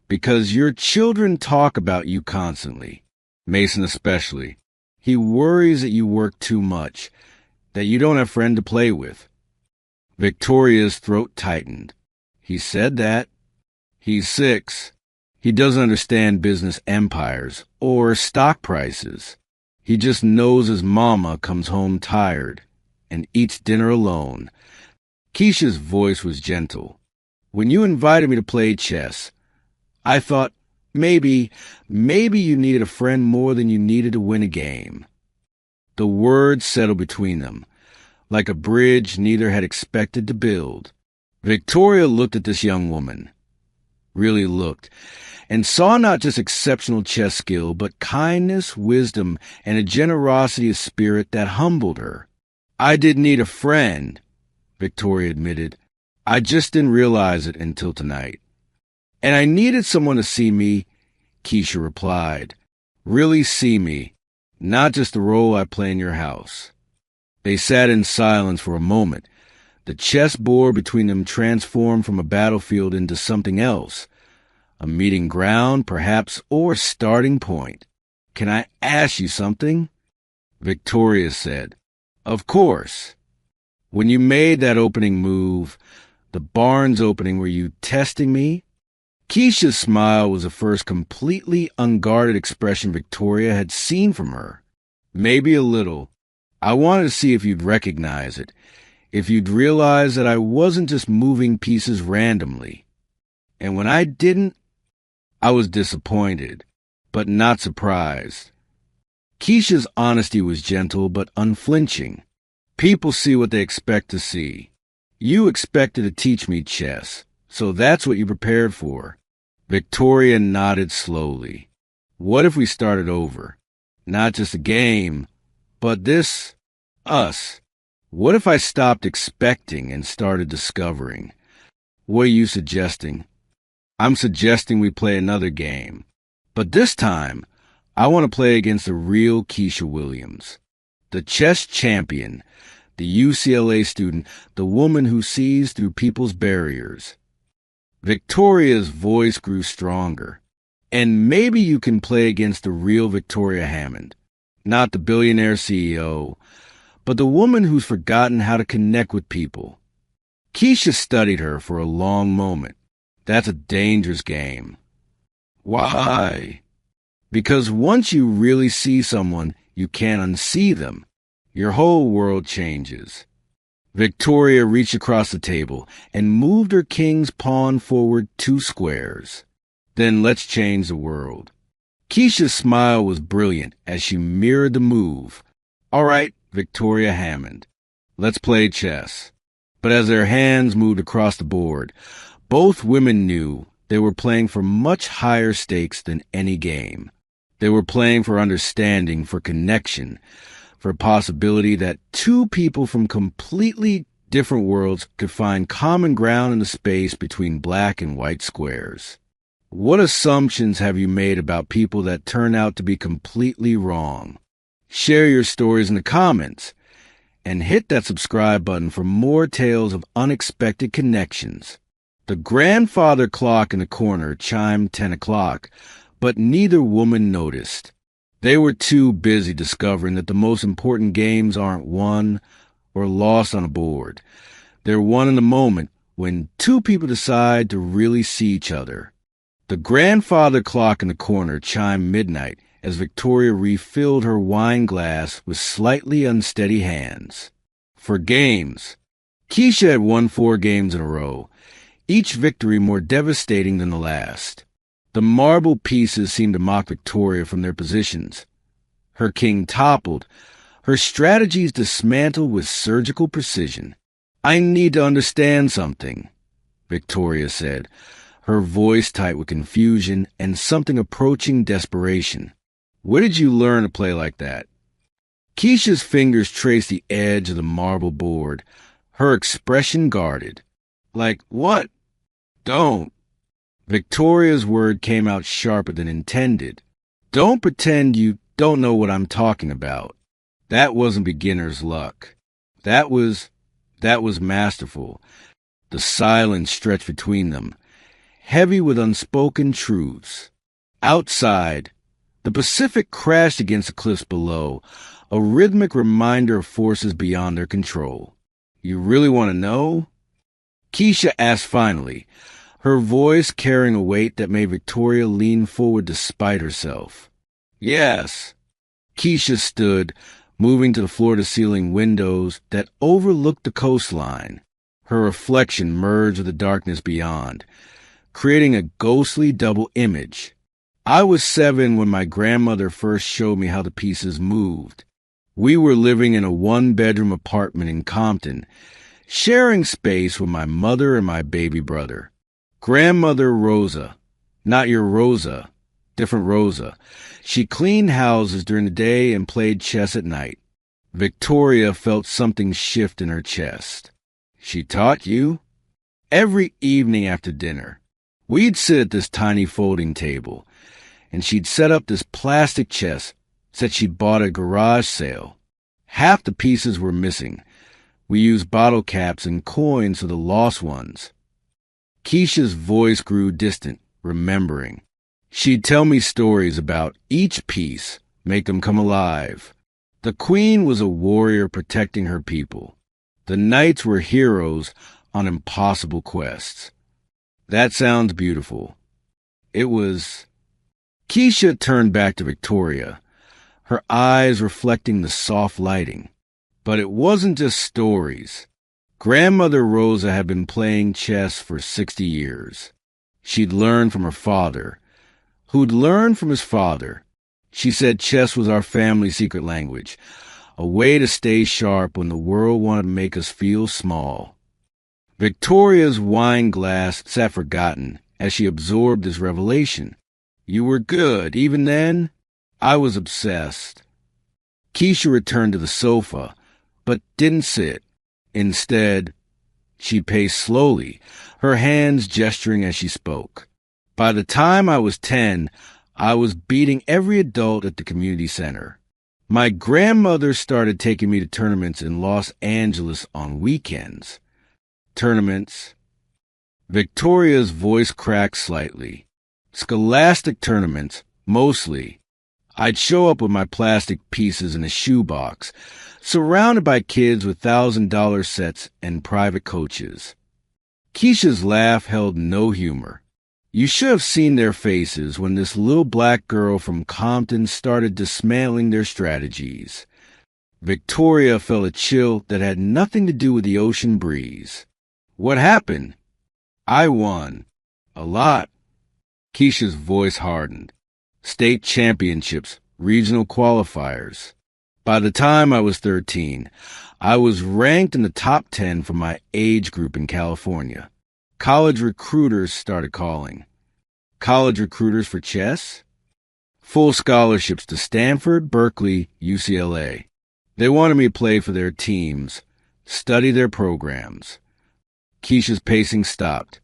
Because your children talk about you constantly. Mason especially. He worries that you work too much, that you don't have a friend to play with. Victoria's throat tightened. He said that. He's 6. He doesn't understand business empires or stock prices. He just knows his mama comes home tired and eats dinner alone. Keisha's voice was gentle. When you invited me to play chess, I thought maybe you needed a friend more than you needed to win a game. The words settled between them, like a bridge neither had expected to build. Victoria looked at this young woman, really looked, and saw not just exceptional chess skill, but kindness, wisdom, and a generosity of spirit that humbled her. I didn't need a friend, Victoria admitted. I just didn't realize it until tonight. And I needed someone to see me, Keisha replied. Really see me, not just the role I play in your house. They sat in silence for a moment. The chessboard between them transformed from a battlefield into something else. A meeting ground, perhaps, or starting point. Can I ask you something? Victoria said. Of course. When you made that opening move, the Barnes opening, were you testing me? Keisha's smile was the first completely unguarded expression Victoria had seen from her. Maybe a little. I wanted to see if you'd recognize it, if you'd realize that I wasn't just moving pieces randomly. And when I didn't, I was disappointed, but not surprised. Keisha's honesty was gentle but unflinching. People see what they expect to see. You expected to teach me chess, so that's what you prepared for. Victoria nodded slowly. What if we started over? Not just a game, but this, us. What if I stopped expecting and started discovering? What are you suggesting? I'm suggesting we play another game. But this time, I want to play against the real Keisha Williams. The chess champion, the UCLA student, the woman who sees through people's barriers. Victoria's voice grew stronger. And maybe you can play against the real Victoria Hammond. Not the billionaire CEO, but the woman who's forgotten how to connect with people. Keisha studied her for a long moment. That's a dangerous game. Why? Because once you really see someone, you can't unsee them. Your whole world changes. Victoria reached across the table and moved her king's pawn forward 2 squares. Then let's change the world. Keisha's smile was brilliant as she mirrored the move. All right, Victoria Hammond, let's play chess. But as their hands moved across the board, both women knew they were playing for much higher stakes than any game. They were playing for understanding, for connection, for possibility that 2 people from completely different worlds could find common ground in the space between black and white squares. What assumptions have you made about people that turn out to be completely wrong? Share your stories in the comments and hit that subscribe button for more tales of unexpected connections. The grandfather clock in the corner chimed 10 o'clock, but neither woman noticed. They were too busy discovering that the most important games aren't won or lost on a board. They're won in the moment when 2 people decide to really see each other. The grandfather clock in the corner chimed midnight as Victoria refilled her wine glass with slightly unsteady hands. For games, Keisha had won 4 games in a row, each victory more devastating than the last. The marble pieces seemed to mock Victoria from their positions. Her king toppled, her strategies dismantled with surgical precision. I need to understand something, Victoria said, her voice tight with confusion and something approaching desperation. Where did you learn to play like that? Keisha's fingers traced the edge of the marble board, her expression guarded. Like what? Don't. Victoria's word came out sharper than intended. Don't pretend you don't know what I'm talking about. That wasn't beginner's luck. That was masterful. The silence stretched between them, heavy with unspoken truths. Outside, the Pacific crashed against the cliffs below, a rhythmic reminder of forces beyond their control. You really want to know? Keisha asked finally, her voice carrying a weight that made Victoria lean forward despite herself. Yes. Keisha stood, moving to the floor-to-ceiling windows that overlooked the coastline. Her reflection merged with the darkness beyond, creating a ghostly double image. I was 7 when my grandmother first showed me how the pieces moved. We were living in a one-bedroom apartment in Compton, sharing space with my mother and my baby brother. Grandmother Rosa, not your Rosa, different Rosa. She cleaned houses during the day and played chess at night. Victoria felt something shift in her chest. She taught you? Every evening after dinner, we'd sit at this tiny folding table, and she'd set up this plastic chest that she'd bought at a garage sale. Half the pieces were missing. We used bottle caps and coins for the lost ones. Keisha's voice grew distant, remembering. She'd tell me stories about each piece, make them come alive. The queen was a warrior protecting her people. The knights were heroes on impossible quests. That sounds beautiful. It was... Keisha turned back to Victoria, her eyes reflecting the soft lighting. But it wasn't just stories. Grandmother Rosa had been playing chess for 60 years. She'd learned from her father, who'd learned from his father. She said chess was our family's secret language, a way to stay sharp when the world wanted to make us feel small. Victoria's wine glass sat forgotten as she absorbed this revelation. You were good, even then? I was obsessed. Keisha returned to the sofa, but didn't sit. Instead, she paced slowly, her hands gesturing as she spoke. By the time I was 10, I was beating every adult at the community center. My grandmother started taking me to tournaments in Los Angeles on weekends. Tournaments. Victoria's voice cracked slightly. Scholastic tournaments, mostly. I'd show up with my plastic pieces in a shoebox, surrounded by kids with $1,000 sets and private coaches. Keisha's laugh held no humor. You should have seen their faces when this little black girl from Compton started dismantling their strategies. Victoria felt a chill that had nothing to do with the ocean breeze. What happened? I won. A lot. Keisha's voice hardened. State championships, regional qualifiers. By the time I was 13, I was ranked in the top 10 for my age group in California. College recruiters started calling. College recruiters for chess? Full scholarships to Stanford, Berkeley, UCLA. They wanted me to play for their teams, study their programs. Keisha's pacing stopped.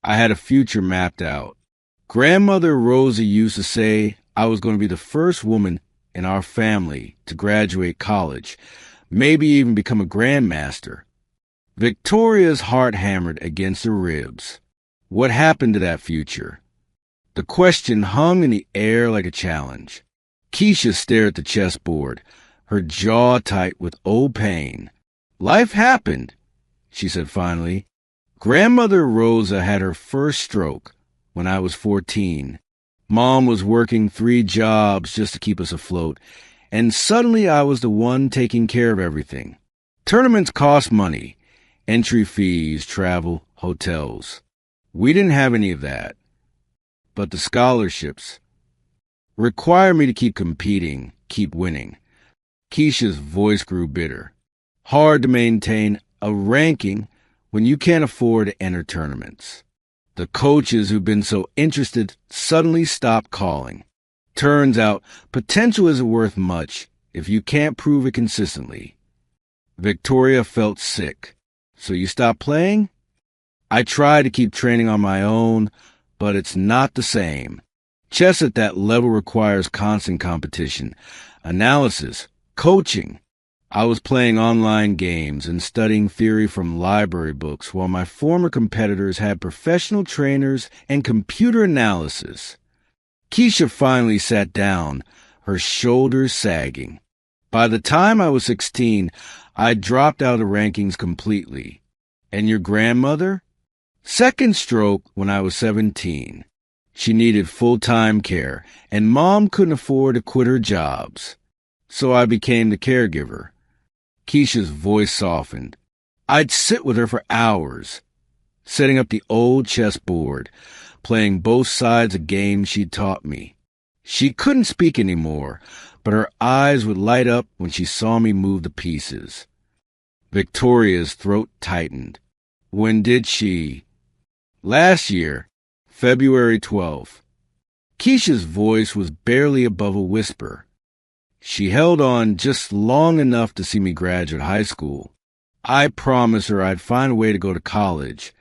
I had a future mapped out. Grandmother Rosa used to say I was going to be the first woman in our family to graduate college, maybe even become a grandmaster. Victoria's heart hammered against her ribs. What happened to that future? The question hung in the air like a challenge. Keisha stared at the chessboard, her jaw tight with old pain. Life happened, she said finally. Grandmother Rosa had her first stroke when I was 14. Mom was working 3 jobs just to keep us afloat, and suddenly I was the one taking care of everything. Tournaments cost money. Entry fees, travel, hotels. We didn't have any of that. But the scholarships require me to keep competing, keep winning. Keisha's voice grew bitter. Hard to maintain a ranking when you can't afford to enter tournaments. The coaches who've been so interested suddenly stopped calling. Turns out potential isn't worth much if you can't prove it consistently. Victoria felt sick. So you stopped playing? I tried to keep training on my own, but it's not the same. Chess at that level requires constant competition, analysis, coaching. I was playing online games and studying theory from library books while my former competitors had professional trainers and computer analysis. Keisha finally sat down, her shoulders sagging. By the time I was 16, I dropped out of the rankings completely. And your grandmother? Second stroke when I was 17. She needed full-time care, and Mom couldn't afford to quit her jobs. So I became the caregiver. Keisha's voice softened. I'd sit with her for hours, setting up the old chessboard, playing both sides of games she'd taught me. She couldn't speak anymore, but her eyes would light up when she saw me move the pieces. Victoria's throat tightened. When did she? Last year, February 12th. Keisha's voice was barely above a whisper. She held on just long enough to see me graduate high school. I promised her I'd find a way to go to college,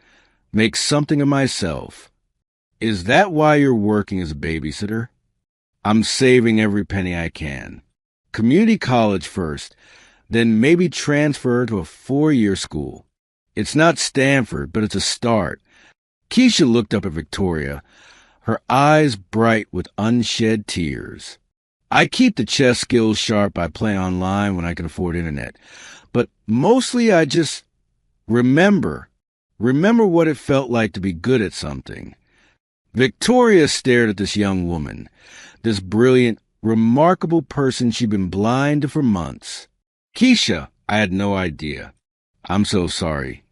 make something of myself. Is that why you're working as a babysitter? I'm saving every penny I can. Community college first, then maybe transfer to a 4-year school. It's not Stanford, but it's a start. Keisha looked up at Victoria, her eyes bright with unshed tears. I keep the chess skills sharp by playing online when I can afford internet. But mostly I just remember what it felt like to be good at something. Victoria stared at this young woman, this brilliant, remarkable person she'd been blind to for months. Keisha, I had no idea. I'm so sorry.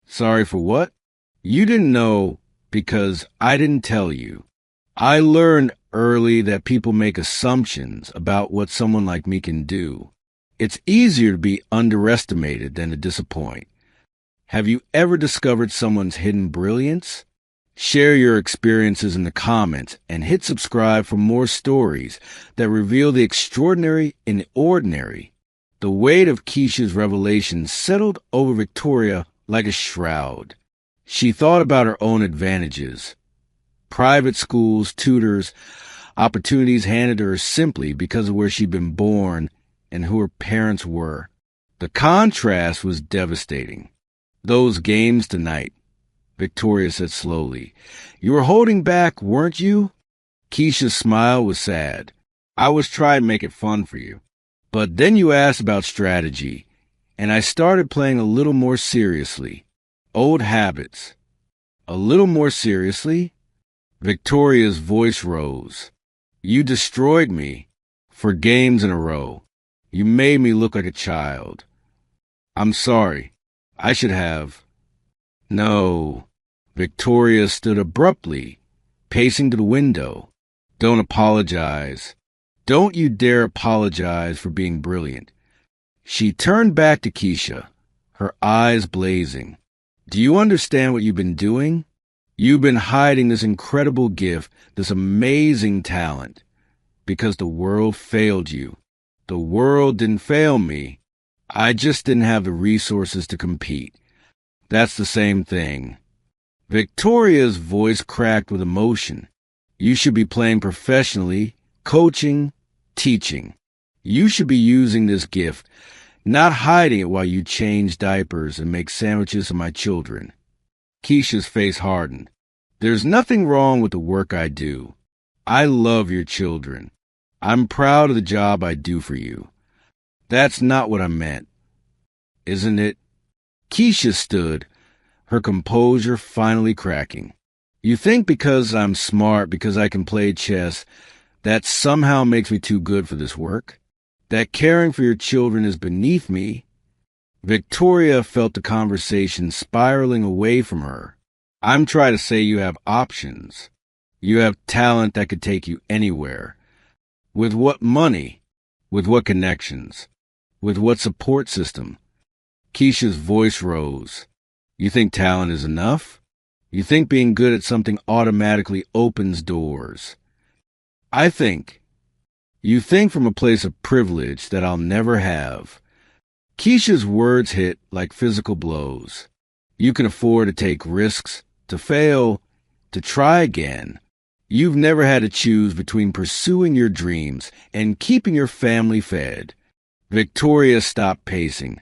Sorry for what? You didn't know because I didn't tell you. I learned early that people make assumptions about what someone like me can do. It's easier to be underestimated than to disappoint. Have you ever discovered someone's hidden brilliance? Share your experiences in the comments and hit subscribe for more stories that reveal the extraordinary in the ordinary. The weight of Keisha's revelation settled over Victoria like a shroud. She thought about her own advantages. Private schools, tutors, opportunities handed to her simply because of where she'd been born and who her parents were. The contrast was devastating. Those games tonight, Victoria said slowly. You were holding back, weren't you? Keisha's smile was sad. I was trying to make it fun for you. But then you asked about strategy, and I started playing a little more seriously. Old habits. A little more seriously? Victoria's voice rose. You destroyed me for games in a row. You made me look like a child. I'm sorry. I should have. No. Victoria stood abruptly, pacing to the window. Don't apologize. Don't you dare apologize for being brilliant. She turned back to Keisha, her eyes blazing. Do you understand what you've been doing? You've been hiding this incredible gift, this amazing talent, because the world failed you. The world didn't fail me. I just didn't have the resources to compete. That's the same thing. Victoria's voice cracked with emotion. You should be playing professionally, coaching, teaching. You should be using this gift, not hiding it while you change diapers and make sandwiches for my children. Keisha's face hardened. There's nothing wrong with the work I do. I love your children. I'm proud of the job I do for you. That's not what I meant, isn't it? Keisha stood, her composure finally cracking. You think because I'm smart, because I can play chess, that somehow makes me too good for this work? That caring for your children is beneath me? Victoria felt the conversation spiraling away from her. I'm trying to say you have options. You have talent that could take you anywhere. With what money? With what connections? With what support system? Keisha's voice rose. You think talent is enough? You think being good at something automatically opens doors? You think from a place of privilege that I'll never have. Keisha's words hit like physical blows. You can afford to take risks, to fail, to try again. You've never had to choose between pursuing your dreams and keeping your family fed. Victoria stopped pacing,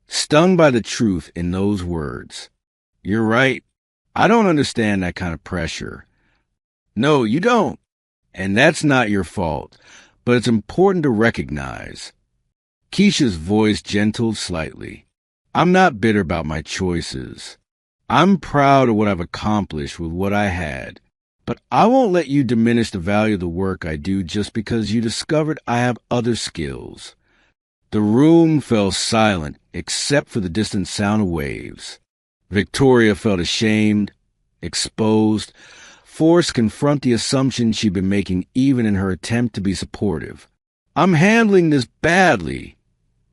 stung by the truth in those words. You're right. I don't understand that kind of pressure. No, you don't. And that's not your fault, but it's important to recognize. Keisha's voice gentled slightly. I'm not bitter about my choices. I'm proud of what I've accomplished with what I had. But I won't let you diminish the value of the work I do just because you discovered I have other skills. The room fell silent except for the distant sound of waves. Victoria felt ashamed, exposed, forced to confront the assumption she'd been making even in her attempt to be supportive. "I'm handling this badly,"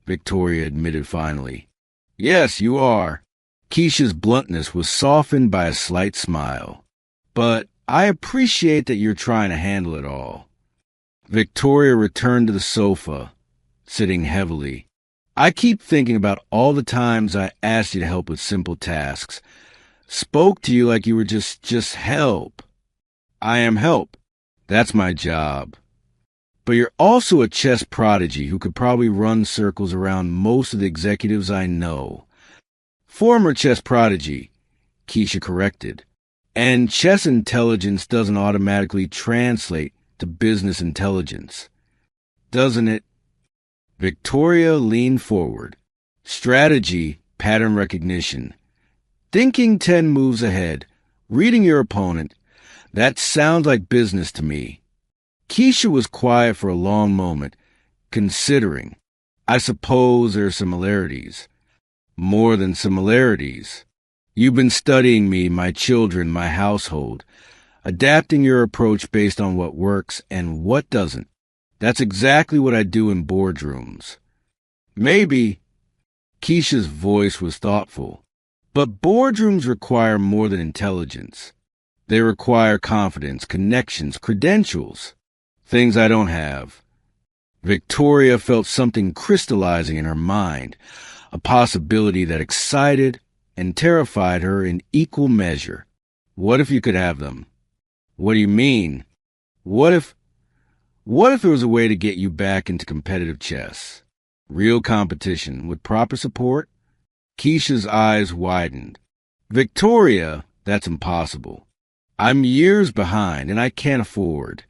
Victoria admitted finally. "Yes, you are." Keisha's bluntness was softened by a slight smile. "But I appreciate that you're trying to handle it all." Victoria returned to the sofa, sitting heavily. "I keep thinking about all the times I asked you to help with simple tasks. Spoke to you like you were just help. I am help. That's my job. But you're also a chess prodigy who could probably run circles around most of the executives I know." "Former chess prodigy," Keisha corrected. "And chess intelligence doesn't automatically translate to business intelligence, doesn't it?" Victoria leaned forward. "Strategy, pattern recognition. Thinking 10 moves ahead, reading your opponent. That sounds like business to me." Keisha was quiet for a long moment, considering. "I suppose there are similarities." "More than similarities. You've been studying me, my children, my household, adapting your approach based on what works and what doesn't. That's exactly what I do in boardrooms." "Maybe." Keisha's voice was thoughtful. "But boardrooms require more than intelligence. They require confidence, connections, credentials. Things I don't have." Victoria felt something crystallizing in her mind, a possibility that excited and terrified her in equal measure. What if you could have them? "What do you mean? What if there was a way to get you back into competitive chess? Real competition with proper support?" Keisha's eyes widened. "Victoria, that's impossible. I'm years behind and I can't afford."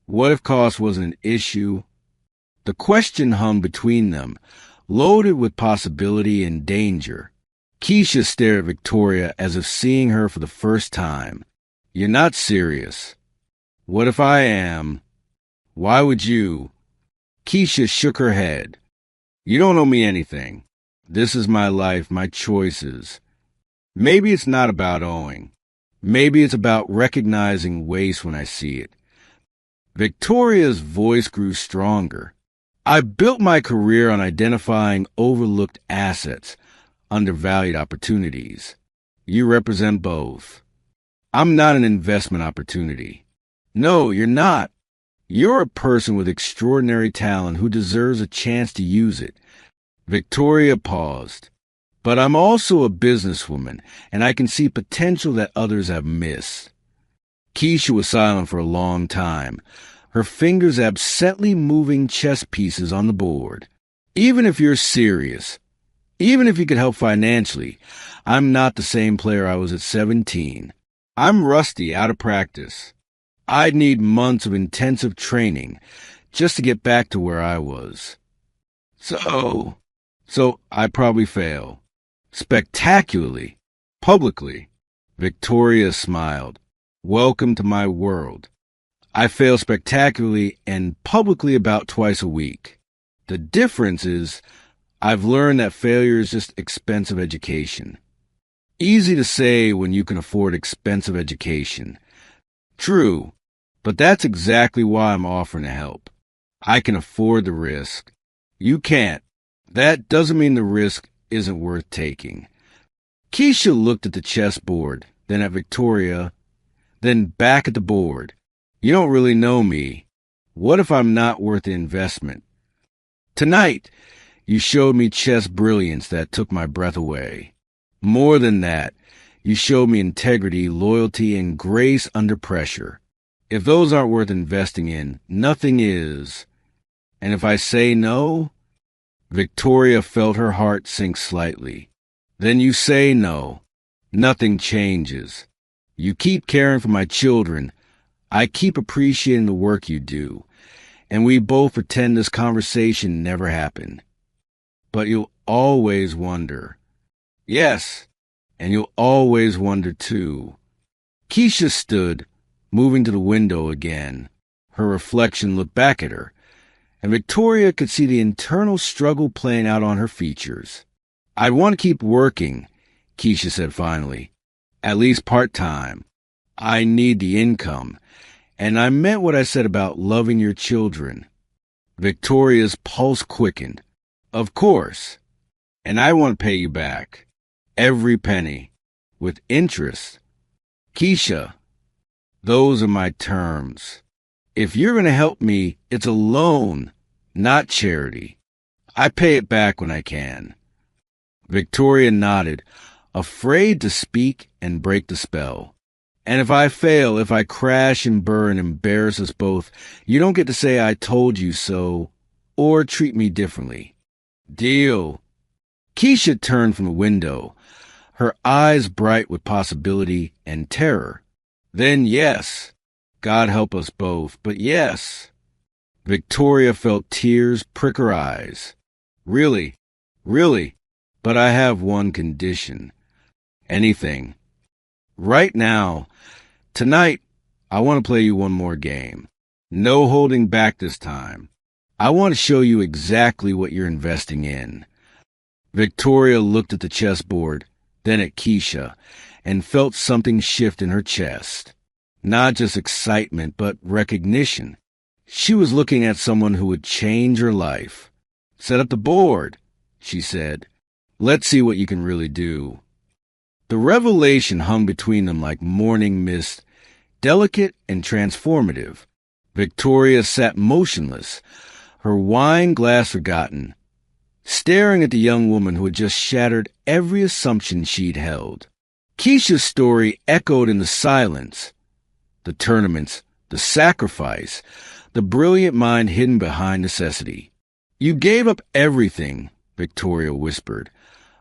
What if cost wasn't an issue? The question hung between them, loaded with possibility and danger. Keisha stared at Victoria as if seeing her for the first time. "You're not serious." "What if I am? Why would you?" Keisha shook her head. "You don't owe me anything. This is my life, my choices. Maybe it's not about owing. Maybe it's about recognizing waste when I see it." Victoria's voice grew stronger. "I built my career on identifying overlooked assets, undervalued opportunities. You represent both. I'm not an investment opportunity." "No, you're not. You're a person with extraordinary talent who deserves a chance to use it." Victoria paused. "But I'm also a businesswoman, and I can see potential that others have missed." Keisha was silent for a long time, her fingers absently moving chess pieces on the board. "Even if you're serious, even if you could help financially, I'm not the same player I was at 17. I'm rusty, out of practice. I'd need months of intensive training just to get back to where I was. So I probably fail. Spectacularly. Publicly." Victoria smiled. "Welcome to my world. I fail spectacularly and publicly about twice a week. The difference is I've learned that failure is just expensive education. Easy to say when you can afford expensive education. True, but that's exactly why I'm offering to help. I can afford the risk. You can't. That doesn't mean the risk isn't worth taking." Keisha looked at the chessboard, then at Victoria, then back at the board. "You don't really know me. What if I'm not worth the investment? Tonight, you showed me chess brilliance that took my breath away. More than that, you showed me integrity, loyalty, and grace under pressure. If those aren't worth investing in, nothing is. And if I say no..." Victoria felt her heart sink slightly. "Then you say no. Nothing changes. You keep caring for my children. I keep appreciating the work you do. And we both pretend this conversation never happened. But you'll always wonder." "Yes, and you'll always wonder too." Keisha stood, moving to the window again. Her reflection looked back at her, and Victoria could see the internal struggle playing out on her features. "I want to keep working," Keisha said finally. "At least part-time. I need the income. And I meant what I said about loving your children." Victoria's pulse quickened. "Of course. And I want to pay you back. Every penny. With interest. Keisha, those are my terms. If you're going to help me, it's a loan, not charity. I pay it back when I can." Victoria nodded, afraid to speak and break the spell. "And if I fail, if I crash and burn, embarrass us both, you don't get to say I told you so or treat me differently. Deal." Keisha turned from the window, her eyes bright with possibility and terror. "Then yes. God help us both, but yes." Victoria felt tears prick her eyes. Really? But I have one condition." "Anything." "Right now, tonight, I want to play you one more game. No holding back this time. I want to show you exactly what you're investing in." Victoria looked at the chessboard, then at Keisha, and felt something shift in her chest. Not just excitement, but recognition. She was looking at someone who would change her life. "Set up the board," she said. "Let's see what you can really do." The revelation hung between them like morning mist, delicate and transformative. Victoria sat motionless, her wine glass forgotten, staring at the young woman who had just shattered every assumption she'd held. Keisha's story echoed in the silence. The tournaments, the sacrifice, the brilliant mind hidden behind necessity. "You gave up everything," Victoria whispered,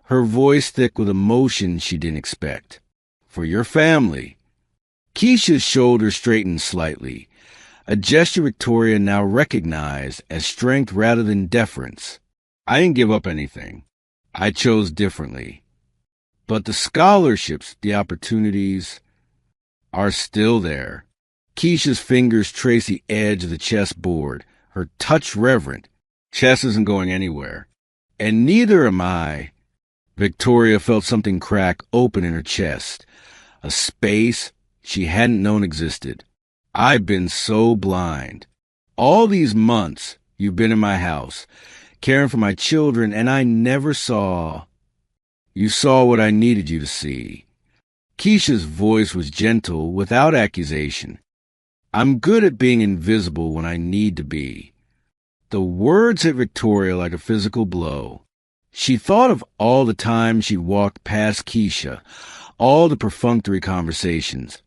her voice thick with emotion she didn't expect. "For your family." Keisha's shoulders straightened slightly, a gesture Victoria now recognized as strength rather than deference. "I didn't give up anything. I chose differently. But the scholarships, the opportunities, are still there." Keisha's fingers traced the edge of the chessboard, her touch reverent. "Chess isn't going anywhere. And neither am I." Victoria felt something crack open in her chest, a space she hadn't known existed. "I've been so blind. All these months you've been in my house, caring for my children, and I never saw." "You saw what I needed you to see." Keisha's voice was gentle, without accusation. "I'm good at being invisible when I need to be." The words hit Victoria like a physical blow. She thought of all the times she'd walked past Keisha, all the perfunctory conversations,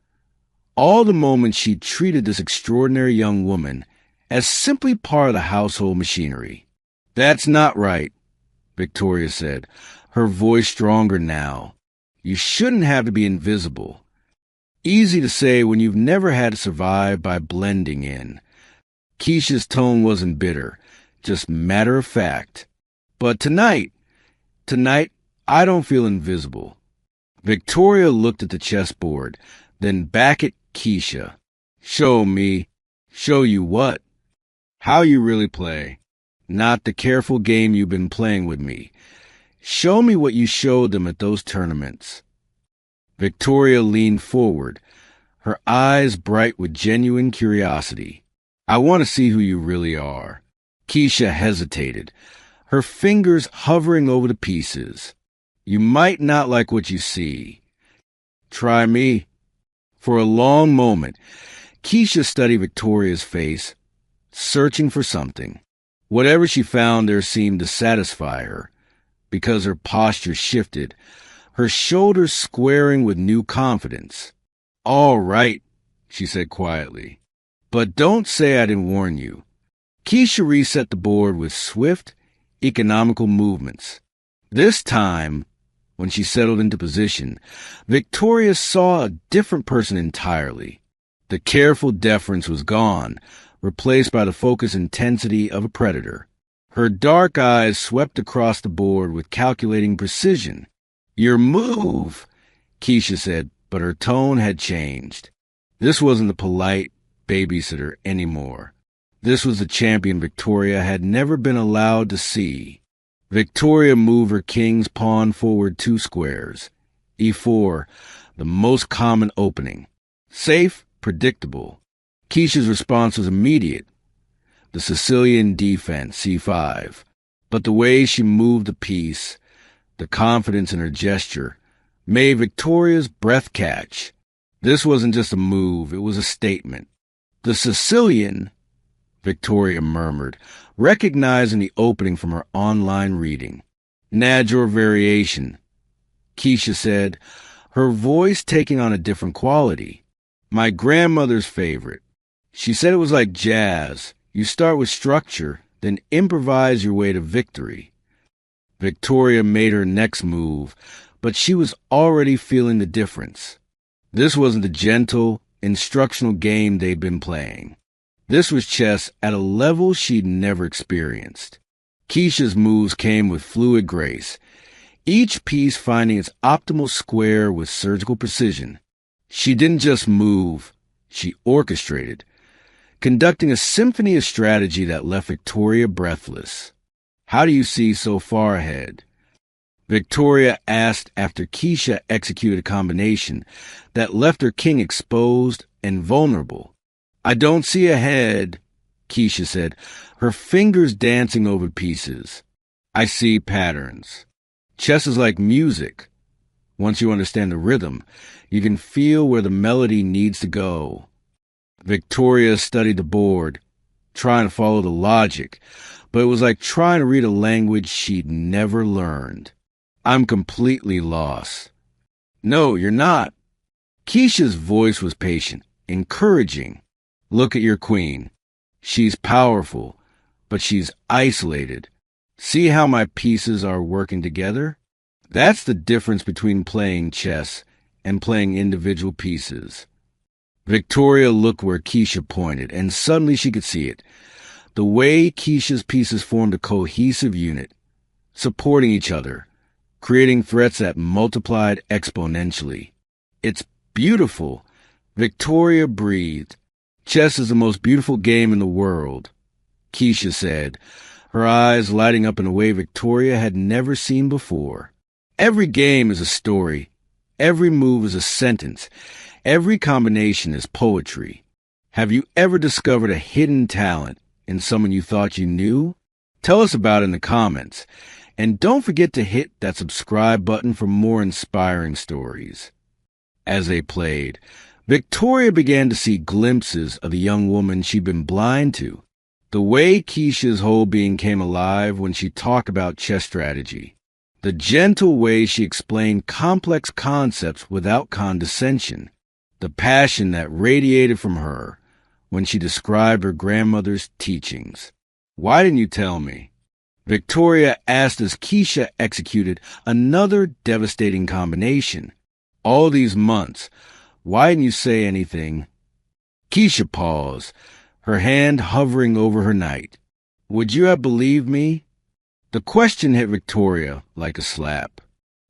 all the moments she'd treated this extraordinary young woman as simply part of the household machinery. "That's not right," Victoria said, her voice stronger now. "You shouldn't have to be invisible. Easy to say when you've never had to survive by blending in." Keisha's tone wasn't bitter, just matter of fact. "But tonight, I don't feel invisible." Victoria looked at the chessboard, then back at Keisha. "Show me." "Show you what?" "How you really play. Not the careful game you've been playing with me. Show me what you showed them at those tournaments." Victoria leaned forward, her eyes bright with genuine curiosity. "I want to see who you really are." Keisha hesitated, her fingers hovering over the pieces. "You might not like what you see. Try me." For a long moment, Keisha studied Victoria's face, searching for something. Whatever she found there seemed to satisfy her, because her posture shifted, her shoulders squaring with new confidence. "All right," she said quietly. "But don't say I didn't warn you." Keisha reset the board with swift, economical movements. This time, when she settled into position, Victoria saw a different person entirely. The careful deference was gone, replaced by the focused intensity of a predator. Her dark eyes swept across the board with calculating precision. "Your move," Keisha said, but her tone had changed. This wasn't the polite babysitter anymore. This was the champion Victoria had never been allowed to see. Victoria moved her king's pawn forward 2 squares. E4, the most common opening. Safe, predictable. Keisha's response was immediate. The Sicilian defense, C5. But the way she moved the piece, the confidence in her gesture, made Victoria's breath catch. This wasn't just a move, it was a statement. The Sicilian, Victoria murmured, recognizing the opening from her online reading. Major variation, Keisha said, her voice taking on a different quality. My grandmother's favorite. She said it was like jazz. You start with structure, then improvise your way to victory. Victoria made her next move, but she was already feeling the difference. This wasn't the gentle, instructional game they'd been playing. This was chess at a level she'd never experienced. Keisha's moves came with fluid grace, each piece finding its optimal square with surgical precision. She didn't just move, she orchestrated, conducting a symphony of strategy that left Victoria breathless. How do you see so far ahead? Victoria asked after Keisha executed a combination that left her king exposed and vulnerable. I don't see ahead, Keisha said, her fingers dancing over pieces. I see patterns. Chess is like music. Once you understand the rhythm, you can feel where the melody needs to go. Victoria studied the board, trying to follow the logic, but it was like trying to read a language she'd never learned. I'm completely lost. No, you're not. Keisha's voice was patient, encouraging. Look at your queen. She's powerful, but she's isolated. See how my pieces are working together? That's the difference between playing chess and playing individual pieces. Victoria looked where Keisha pointed, and suddenly she could see it. The way Keisha's pieces formed a cohesive unit, supporting each other, creating threats that multiplied exponentially. It's beautiful. Victoria breathed. Chess is the most beautiful game in the world, Keisha said, her eyes lighting up in a way Victoria had never seen before. Every game is a story. Every move is a sentence. Every combination is poetry. Have you ever discovered a hidden talent in someone you thought you knew? Tell us about it in the comments. And don't forget to hit that subscribe button for more inspiring stories. As they played, Victoria began to see glimpses of the young woman she'd been blind to. The way Keisha's whole being came alive when she talked about chess strategy. The gentle way she explained complex concepts without condescension. The passion that radiated from her when she described her grandmother's teachings. Why didn't you tell me? Victoria asked as Keisha executed another devastating combination. All these months, why didn't you say anything? Keisha paused, her hand hovering over her knight. Would you have believed me? The question hit Victoria like a slap.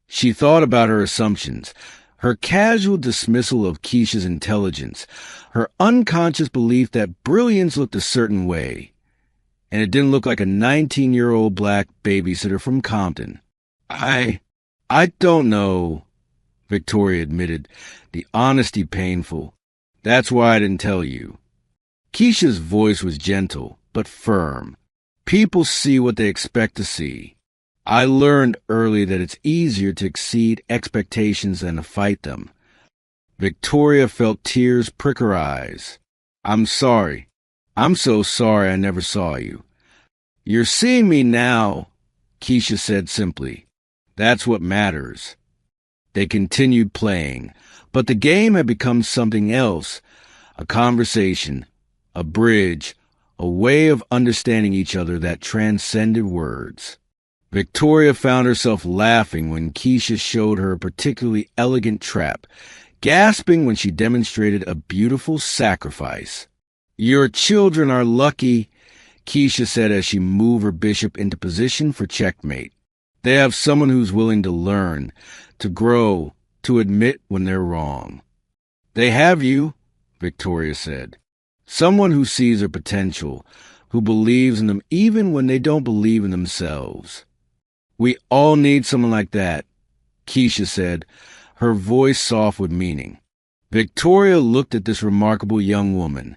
She thought about her assumptions, her casual dismissal of Keisha's intelligence, her unconscious belief that brilliance looked a certain way. And it didn't look like a 19-year-old black babysitter from Compton. I don't know, Victoria admitted, the honesty painful. That's why I didn't tell you. Keisha's voice was gentle, but firm. People see what they expect to see. I learned early that it's easier to exceed expectations than to fight them. Victoria felt tears prick her eyes. I'm sorry. I'm so sorry I never saw you. You're seeing me now, Keisha said simply. That's what matters. They continued playing, but the game had become something else, a conversation, a bridge, a way of understanding each other that transcended words. Victoria found herself laughing when Keisha showed her a particularly elegant trap, gasping when she demonstrated a beautiful sacrifice. Your children are lucky, Keisha said as she moved her bishop into position for checkmate. They have someone who's willing to learn, to grow, to admit when they're wrong. They have you, Victoria said. Someone who sees their potential, who believes in them even when they don't believe in themselves. We all need someone like that, Keisha said, her voice soft with meaning. Victoria looked at this remarkable young woman,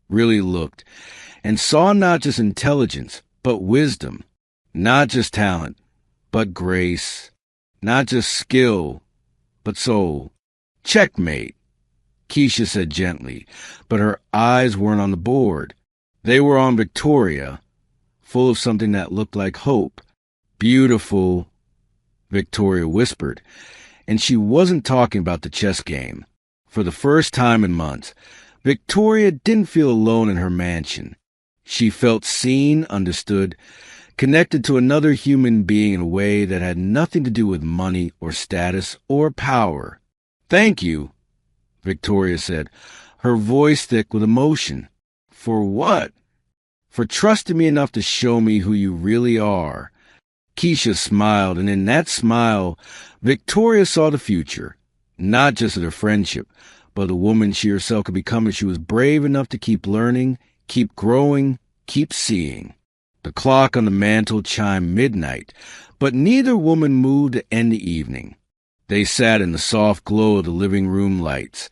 really looked, and saw not just intelligence, but wisdom, not just talent, but grace, not just skill, but soul. Checkmate, Keisha said gently, but her eyes weren't on the board. They were on Victoria, full of something that looked like hope. Beautiful, Victoria whispered, and she wasn't talking about the chess game. For the first time in months, Victoria didn't feel alone in her mansion. She felt seen, understood, connected to another human being in a way that had nothing to do with money or status or power. "Thank you," Victoria said, her voice thick with emotion. "For what?" "For trusting me enough to show me who you really are." Keisha smiled, and in that smile, Victoria saw the future, not just of their friendship, but the woman she herself could become if she was brave enough to keep learning, keep growing, keep seeing. The clock on the mantel chimed midnight, but neither woman moved to end the evening. They sat in the soft glow of the living room lights,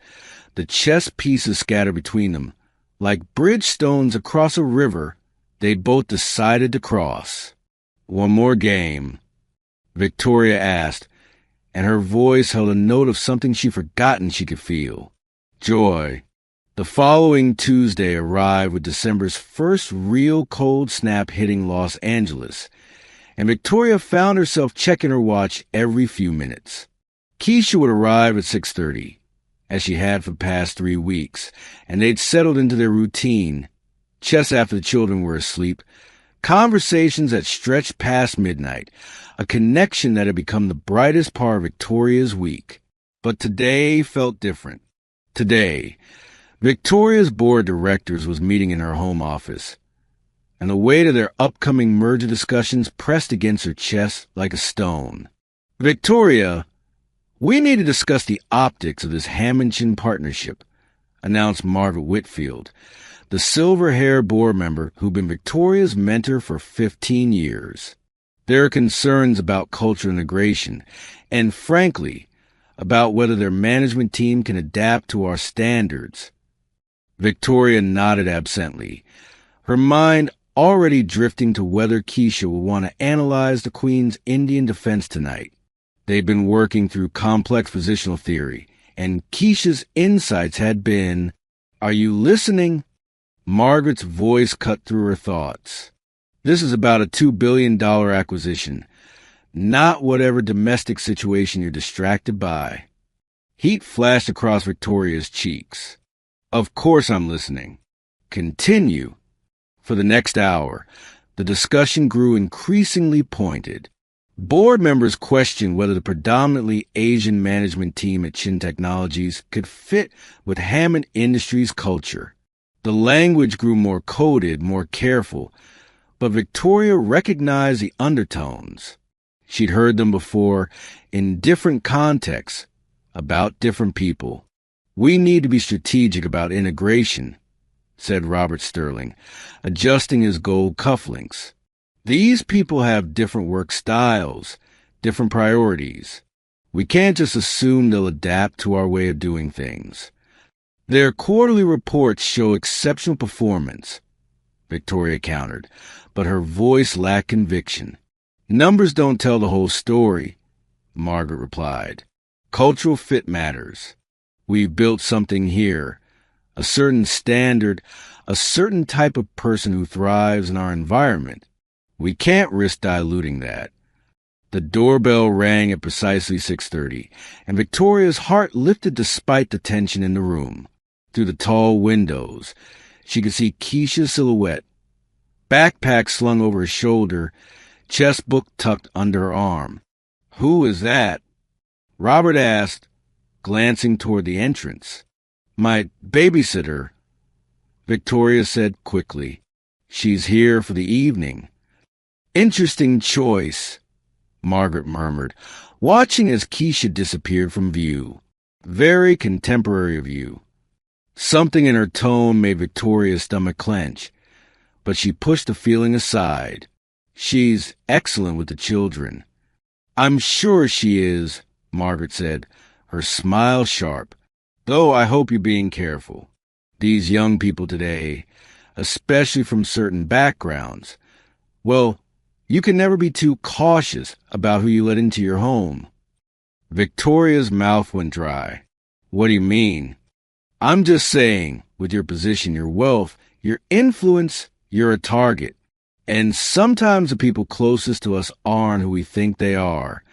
the chess pieces scattered between them. Like bridge stones across a river, they both decided to cross. "One more game?" Victoria asked, and her voice held a note of something she'd forgotten she could feel. Joy. The following Tuesday arrived with December's first real cold snap hitting Los Angeles, and Victoria found herself checking her watch every few minutes. Keisha would arrive at 6:30, as she had for the past 3 weeks, and they'd settled into their routine. Chess after the children were asleep, conversations that stretched past midnight, a connection that had become the brightest part of Victoria's week. But today felt different. Today, Victoria's board of directors was meeting in her home office, and the weight of their upcoming merger discussions pressed against her chest like a stone. "Victoria, we need to discuss the optics of this Hamilton partnership," announced Margaret Whitfield, the silver-haired board member who'd been Victoria's mentor for 15 years. "There are concerns about cultural integration, and frankly, about whether their management team can adapt to our standards." Victoria nodded absently, her mind already drifting to whether Keisha would want to analyze the Queen's Indian defense tonight. They'd been working through complex positional theory, and Keisha's insights had been, "Are you listening?" Margaret's voice cut through her thoughts. "This is about a $2 billion acquisition, not whatever domestic situation you're distracted by." Heat flashed across Victoria's cheeks. "Of course I'm listening." "Continue." For the next hour, the discussion grew increasingly pointed. Board members questioned whether the predominantly Asian management team at Chin Technologies could fit with Hammond Industries' culture. The language grew more coded, more careful, but Victoria recognized the undertones. She'd heard them before, in different contexts, about different people. "We need to be strategic about integration," said Robert Sterling, adjusting his gold cufflinks. "These people have different work styles, different priorities. We can't just assume they'll adapt to our way of doing things." "Their quarterly reports show exceptional performance," Victoria countered, but her voice lacked conviction. "Numbers don't tell the whole story," Margaret replied. "Cultural fit matters. We've built something here, a certain standard, a certain type of person who thrives in our environment. We can't risk diluting that." The doorbell rang at precisely 6:30, and Victoria's heart lifted despite the tension in the room. Through the tall windows, she could see Keisha's silhouette, backpack slung over her shoulder, chess book tucked under her arm. "Who is that?" Robert asked, glancing toward the entrance. "My babysitter," Victoria said quickly. "She's here for the evening." "Interesting choice," Margaret murmured, watching as Keisha disappeared from view. "Very contemporary of you." Something in her tone made Victoria's stomach clench, but she pushed the feeling aside. She's excellent with the children. I'm sure she is, Margaret said, her smile sharp. Though I hope you're being careful. These young people today, especially from certain backgrounds, well, you can never be too cautious about who you let into your home. Victoria's mouth went dry. What do you mean? I'm just saying, with your position, your wealth, your influence, you're a target. And sometimes the people closest to us aren't who we think they are.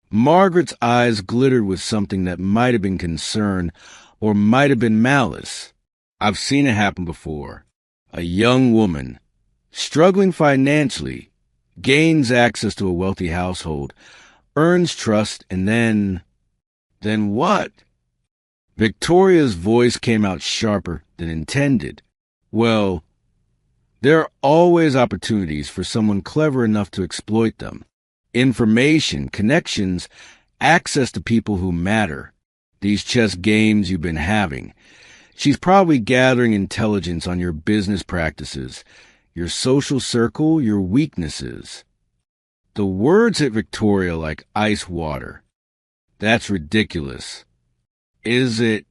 Margaret's eyes glittered with something that might have been concern or might have been malice. I've seen it happen before. A young woman, struggling financially, gains access to a wealthy household, earns trust, and then what? Victoria's voice came out sharper than intended. Well, there are always opportunities for someone clever enough to exploit them. Information, connections, access to people who matter. These chess games you've been having. She's probably gathering intelligence on your business practices, your social circle, your weaknesses. The words hit Victoria like ice water. That's ridiculous. Is it?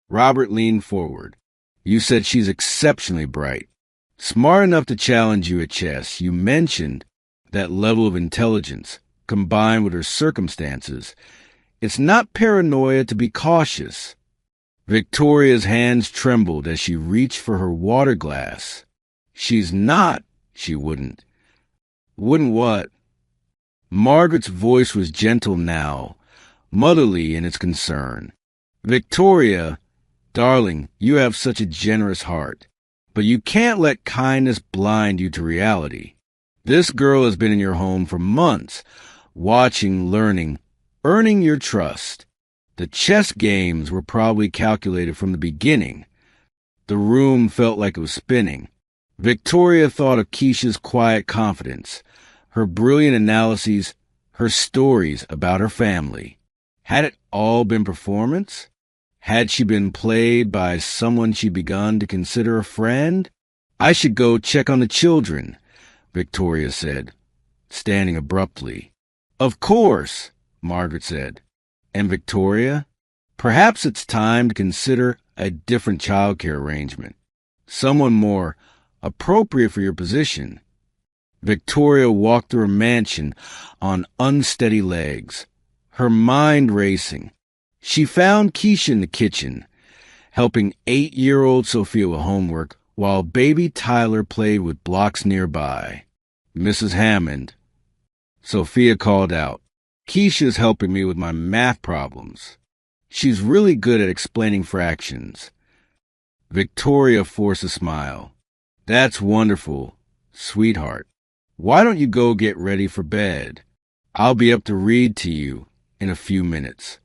Robert leaned forward. You said she's exceptionally bright. Smart enough to challenge you at chess. You mentioned that level of intelligence, combined with her circumstances. It's not paranoia to be cautious. Victoria's hands trembled as she reached for her water glass. She's not. She wouldn't. Wouldn't what? Margaret's voice was gentle now, motherly in its concern. Victoria, darling, you have such a generous heart. But you can't let kindness blind you to reality. This girl has been in your home for months, watching, learning, earning your trust. The chess games were probably calculated from the beginning. The room felt like it was spinning. Victoria thought of Keisha's quiet confidence, her brilliant analyses, her stories about her family. Had it all been performance? Had she been played by someone she'd begun to consider a friend? I should go check on the children, Victoria said, standing abruptly. Of course, Margaret said. And Victoria, perhaps it's time to consider a different childcare arrangement. Someone more appropriate for your position. Victoria walked through her mansion on unsteady legs, her mind racing. She found Keisha in the kitchen, helping 8-year-old Sophia with homework while baby Tyler played with blocks nearby. Mrs. Hammond, Sophia called out, Keisha's helping me with my math problems. She's really good at explaining fractions. Victoria forced a smile. That's wonderful, sweetheart. Why don't you go get ready for bed? I'll be up to read to you in a few minutes.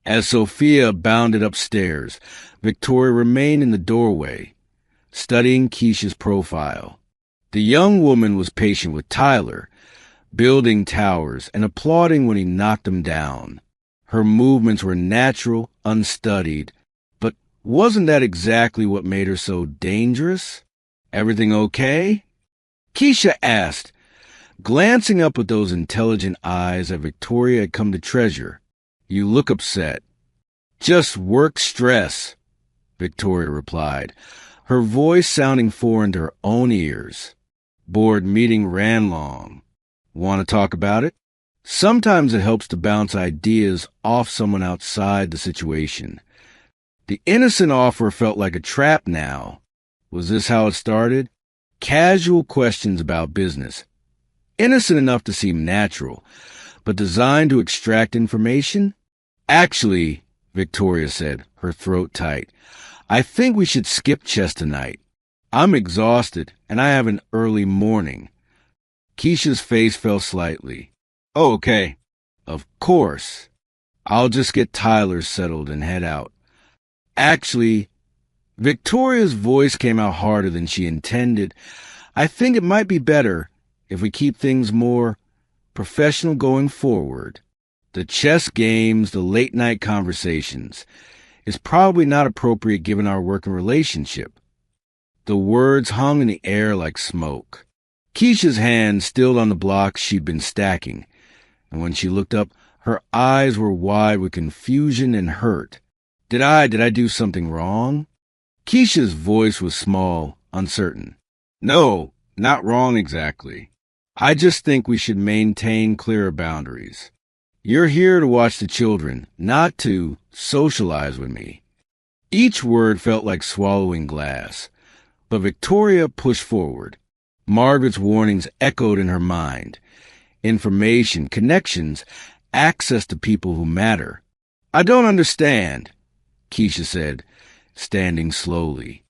As Sophia bounded upstairs, Victoria remained in the doorway, studying Keisha's profile. The young woman was patient with Tyler, building towers and applauding when he knocked them down. Her movements were natural, unstudied, but wasn't that exactly what made her so dangerous? Everything okay? Keisha asked, glancing up with those intelligent eyes that Victoria had come to treasure. You look upset. Just work stress, Victoria replied, her voice sounding foreign to her own ears. Board meeting ran long. Want to talk about it? Sometimes it helps to bounce ideas off someone outside the situation. The innocent offer felt like a trap now. Was this how it started? Casual questions about business. Innocent enough to seem natural, but designed to extract information? Actually, Victoria said, her throat tight, I think we should skip chess tonight. I'm exhausted, and I have an early morning. Keisha's face fell slightly. Oh, okay. Of course. I'll just get Tyler settled and head out. Actually, Victoria's voice came out harder than she intended. I think it might be better if we keep things more professional going forward. The chess games, the late-night conversations. is probably not appropriate given our working relationship. The words hung in the air like smoke. Keisha's hand stilled on the blocks she'd been stacking, and when she looked up, her eyes were wide with confusion and hurt. Did I do something wrong? Keisha's voice was small, uncertain. No, not wrong exactly. I just think we should maintain clearer boundaries. You're here to watch the children, not to socialize with me. Each word felt like swallowing glass, but Victoria pushed forward. Margaret's warnings echoed in her mind. Information, connections, access to people who matter. I don't understand, Keisha said, standing slowly.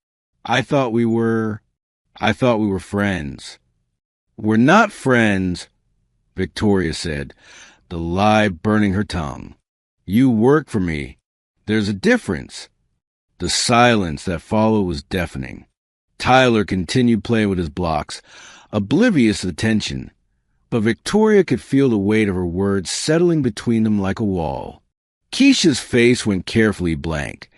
I thought we were friends. We're not friends, Victoria said, the lie burning her tongue. You work for me. There's a difference. The silence that followed was deafening. Tyler continued playing with his blocks, oblivious of the tension, but Victoria could feel the weight of her words settling between them like a wall. Keisha's face went carefully blank.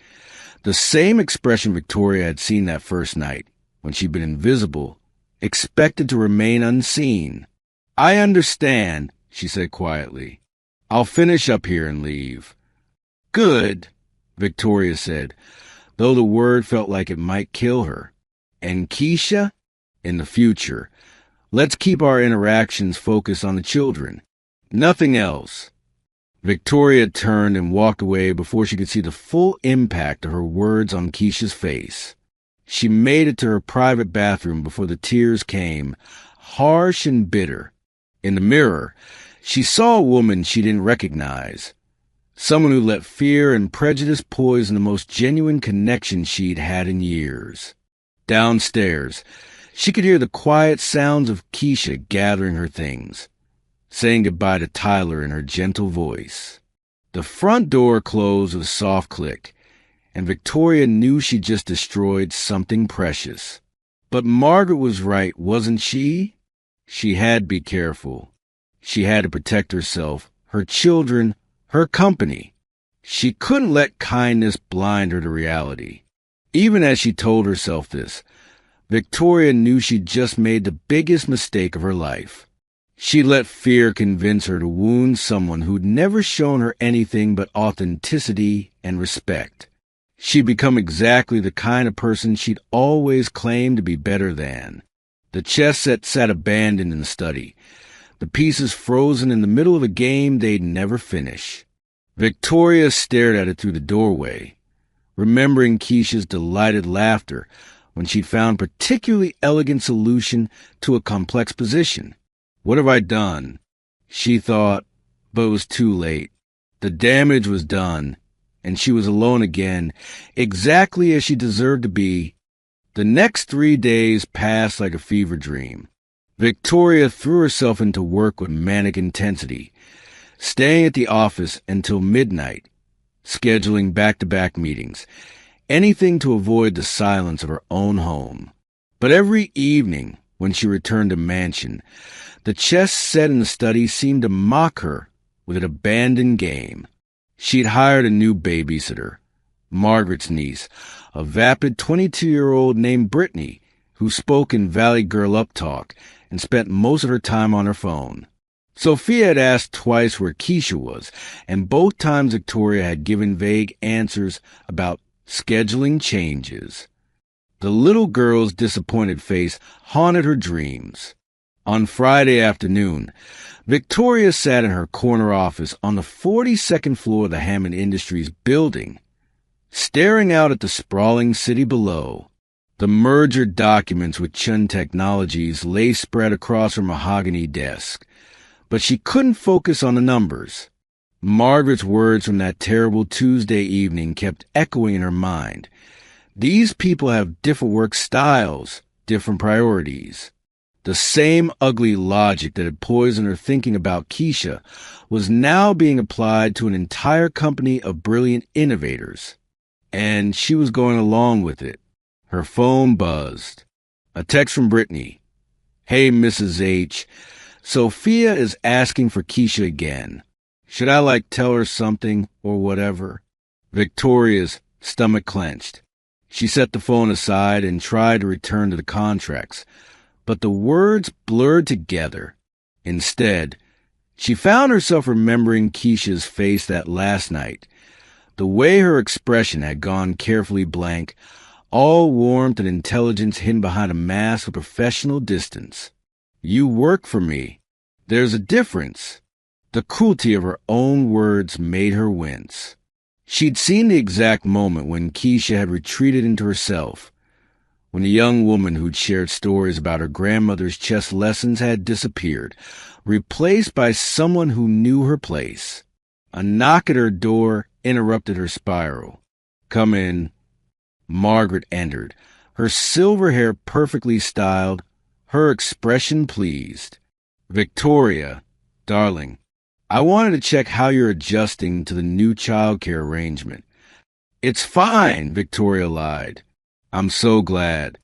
The same expression Victoria had seen that first night, when she'd been invisible, expected to remain unseen. I understand, she said quietly. I'll finish up here and leave. Good, Victoria said, though the word felt like it might kill her. And Keisha? In the future, let's keep our interactions focused on the children. Nothing else. Victoria turned and walked away before she could see the full impact of her words on Keisha's face. She made it to her private bathroom before the tears came, harsh and bitter. In the mirror, she saw a woman she didn't recognize. Someone who let fear and prejudice poison the most genuine connection she'd had in years. Downstairs, she could hear the quiet sounds of Keisha gathering her things, saying goodbye to Tyler in her gentle voice. The front door closed with a soft click, and Victoria knew she just destroyed something precious. But Margaret was right, wasn't she? She had to be careful. She had to protect herself, her children, her company. She couldn't let kindness blind her to reality. Even as she told herself this, Victoria knew she'd just made the biggest mistake of her life. She let fear convince her to wound someone who'd never shown her anything but authenticity and respect. She'd become exactly the kind of person she'd always claimed to be better than. The chess set sat abandoned in the study, the pieces frozen in the middle of a game they'd never finish. Victoria stared at it through the doorway, remembering Keisha's delighted laughter when she'd found a particularly elegant solution to a complex position. What have I done? She thought, but it was too late. The damage was done, and she was alone again, exactly as she deserved to be. The next 3 days passed like a fever dream. Victoria threw herself into work with manic intensity, staying at the office until midnight, scheduling back-to-back meetings, anything to avoid the silence of her own home. But every evening, when she returned to mansion, the chess set in the study seemed to mock her with an abandoned game. She'd hired a new babysitter, Margaret's niece, a vapid 22-year-old named Brittany, who spoke in Valley Girl uptalk and spent most of her time on her phone. Sophia had asked twice where Keisha was, and both times Victoria had given vague answers about scheduling changes. The little girl's disappointed face haunted her dreams. On Friday afternoon, Victoria sat in her corner office on the 42nd floor of the Hammond Industries building, staring out at the sprawling city below. The merger documents with Chun Technologies lay spread across her mahogany desk, but she couldn't focus on the numbers. Margaret's words from that terrible Tuesday evening kept echoing in her mind. These people have different work styles, different priorities. The same ugly logic that had poisoned her thinking about Keisha was now being applied to an entire company of brilliant innovators. And she was going along with it. Her phone buzzed. A text from Brittany. Hey, Mrs. H. Sophia is asking for Keisha again. Should I tell her something or whatever? Victoria's, stomach clenched. She set the phone aside and tried to return to the contracts, but the words blurred together. Instead, she found herself remembering Keisha's face that last night, the way her expression had gone carefully blank, all warmth and intelligence hidden behind a mask of professional distance. You work for me. There's a difference. The cruelty of her own words made her wince. She'd seen the exact moment when Keisha had retreated into herself, when the young woman who'd shared stories about her grandmother's chess lessons had disappeared, replaced by someone who knew her place. A knock at her door interrupted her spiral. "Come in." Margaret entered, her silver hair perfectly styled, her expression pleased. "Victoria, darling, I wanted to check how you're adjusting to the new childcare arrangement." "It's fine," Victoria lied. "I'm so glad.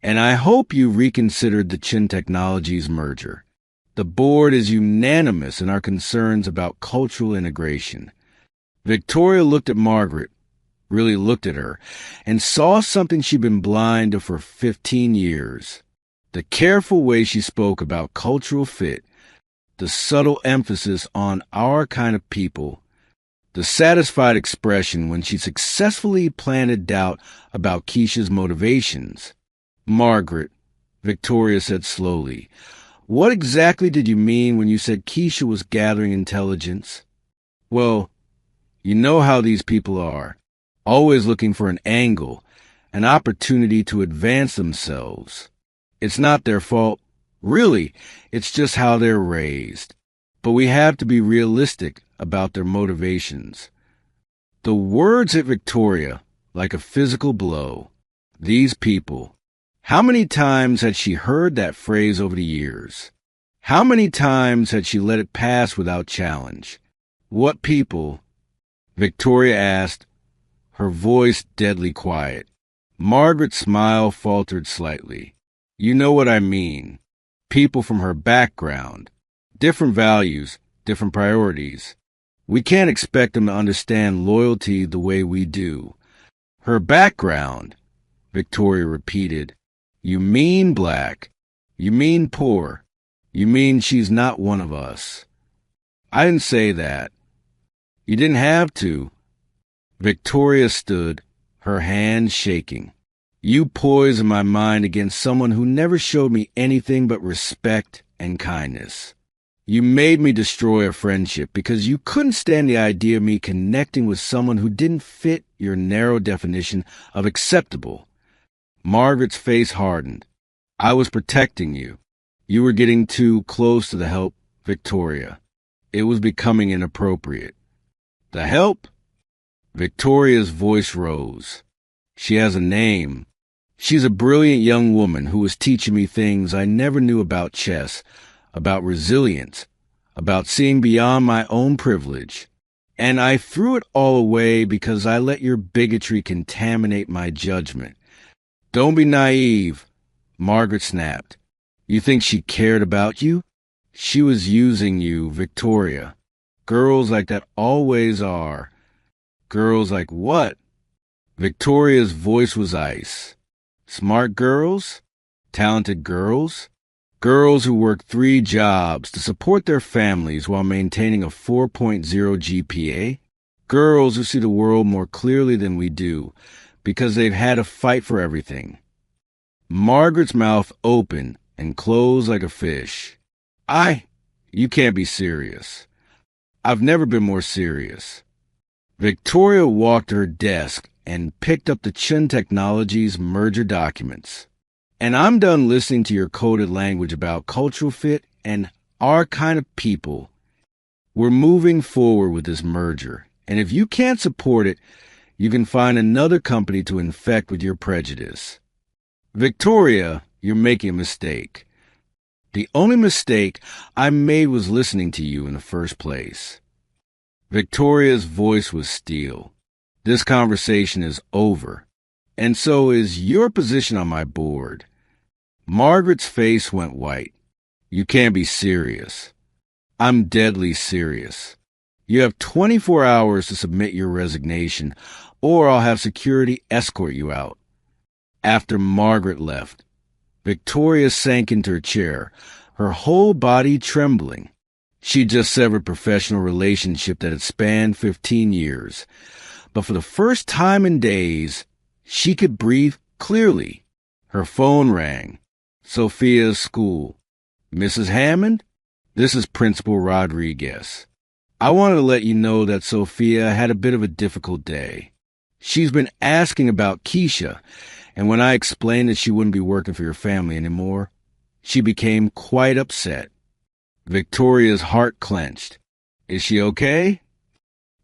And I hope you reconsidered the Chin Technologies merger. The board is unanimous in our concerns about cultural integration." Victoria looked at Margaret, really looked at her, and saw something she'd been blind to for 15 years. The careful way she spoke about cultural fit, the subtle emphasis on our kind of people, the satisfied expression when she successfully planted doubt about Keisha's motivations. "Margaret," Victoria said slowly, "what exactly did you mean when you said Keisha was gathering intelligence?" "Well, you know how these people are, always looking for an angle, an opportunity to advance themselves. It's not their fault. Really, it's just how they're raised. But we have to be realistic about their motivations." The words hit Victoria like a physical blow. These people. How many times had she heard that phrase over the years? How many times had she let it pass without challenge? "What people?" Victoria asked, her voice deadly quiet. Margaret's smile faltered slightly. "You know what I mean. People from her background. Different values, different priorities. We can't expect them to understand loyalty the way we do." "Her background," Victoria repeated. "You mean black. You mean poor. You mean she's not one of us." "I didn't say that." "You didn't have to." Victoria stood, her hands shaking. "You poisoned my mind against someone who never showed me anything but respect and kindness. You made me destroy a friendship because you couldn't stand the idea of me connecting with someone who didn't fit your narrow definition of acceptable." Margaret's face hardened. "I was protecting you. You were getting too close to the help, Victoria. It was becoming inappropriate." "The help?" Victoria's voice rose. "She has a name. She's a brilliant young woman who was teaching me things I never knew about chess, about resilience, about seeing beyond my own privilege. And I threw it all away because I let your bigotry contaminate my judgment." "Don't be naive," Margaret snapped. "You think she cared about you? She was using you, Victoria. Girls like that always are." "Girls like what?" Victoria's voice was ice. "Smart girls? Talented girls? Girls who work 3 jobs to support their families while maintaining a 4.0 GPA? Girls who see the world more clearly than we do because they've had to fight for everything." Margaret's mouth opened and closed like a fish. You can't be serious." "I've never been more serious." Victoria walked to her desk and picked up the Chin Technologies merger documents. "And I'm done listening to your coded language about cultural fit and our kind of people. We're moving forward with this merger, and if you can't support it, you can find another company to infect with your prejudice." "Victoria, you're making a mistake." "The only mistake I made was listening to you in the first place." Victoria's voice was steel. "This conversation is over, and so is your position on my board." Margaret's face went white. "You can't be serious." "I'm deadly serious. You have 24 hours to submit your resignation, or I'll have security escort you out. After Margaret left, Victoria sank into her chair, her whole body trembling. She'd just severed a professional relationship that had spanned 15 years. But for the first time in days, she could breathe clearly. Her phone rang. Sophia's school. Mrs. Hammond? This is Principal Rodriguez. I wanted to let you know that Sophia had a bit of a difficult day. She's been asking about Keisha, and when I explained that she wouldn't be working for your family anymore, she became quite upset. Victoria's heart clenched. Is she okay?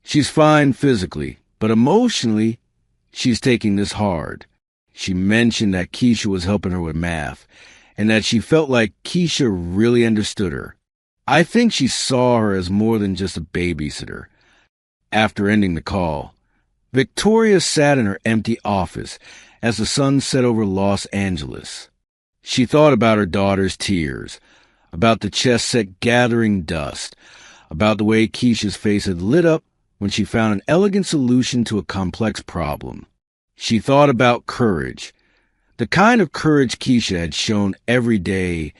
She's fine physically, but emotionally, she's taking this hard. She mentioned that Keisha was helping her with math, and that she felt like Keisha really understood her. I think she saw her as more than just a babysitter. After ending the call, Victoria sat in her empty office as the sun set over Los Angeles. She thought about her daughter's tears, about the chess set gathering dust, about the way Keisha's face had lit up when she found an elegant solution to a complex problem. She thought about courage, the kind of courage Keisha had shown every day,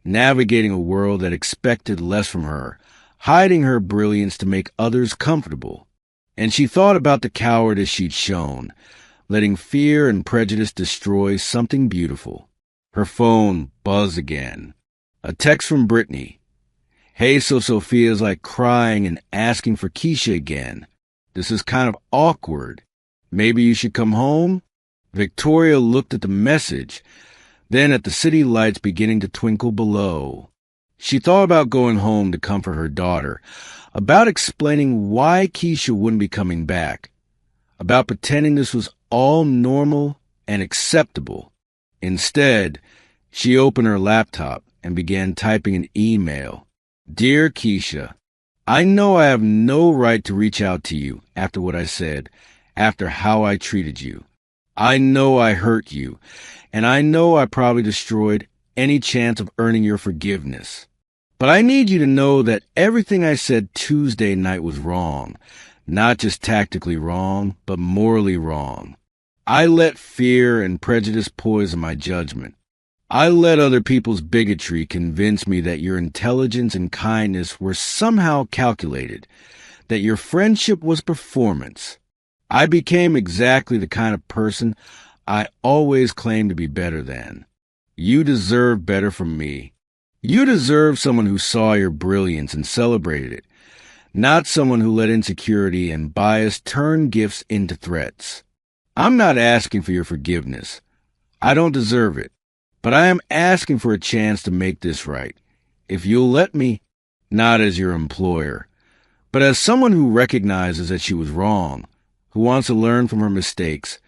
navigating a world that expected less from her, hiding her brilliance to make others comfortable. And she thought about the cowardice she'd shown, letting fear and prejudice destroy something beautiful. Her phone buzzed again. A text from Brittany. Hey, so Sophia's like crying and asking for Keisha again. This is kind of awkward. Maybe you should come home? Victoria looked at the message, then at the city lights beginning to twinkle below. She thought about going home to comfort her daughter, about explaining why Keisha wouldn't be coming back, about pretending this was all normal and acceptable. Instead, she opened her laptop and began typing an email. Dear Keisha, I know I have no right to reach out to you after what I said, after how I treated you. I know I hurt you, and I know I probably destroyed any chance of earning your forgiveness. But I need you to know that everything I said Tuesday night was wrong. Not just tactically wrong, but morally wrong. I let fear and prejudice poison my judgment. I let other people's bigotry convince me that your intelligence and kindness were somehow calculated, that your friendship was performance. I became exactly the kind of person I always claimed to be better than. You deserve better from me. You deserve someone who saw your brilliance and celebrated it, not someone who let insecurity and bias turn gifts into threats. I'm not asking for your forgiveness. I don't deserve it, but I am asking for a chance to make this right. If you'll let me, not as your employer, but as someone who recognizes that she was wrong, who wants to learn from her mistakes,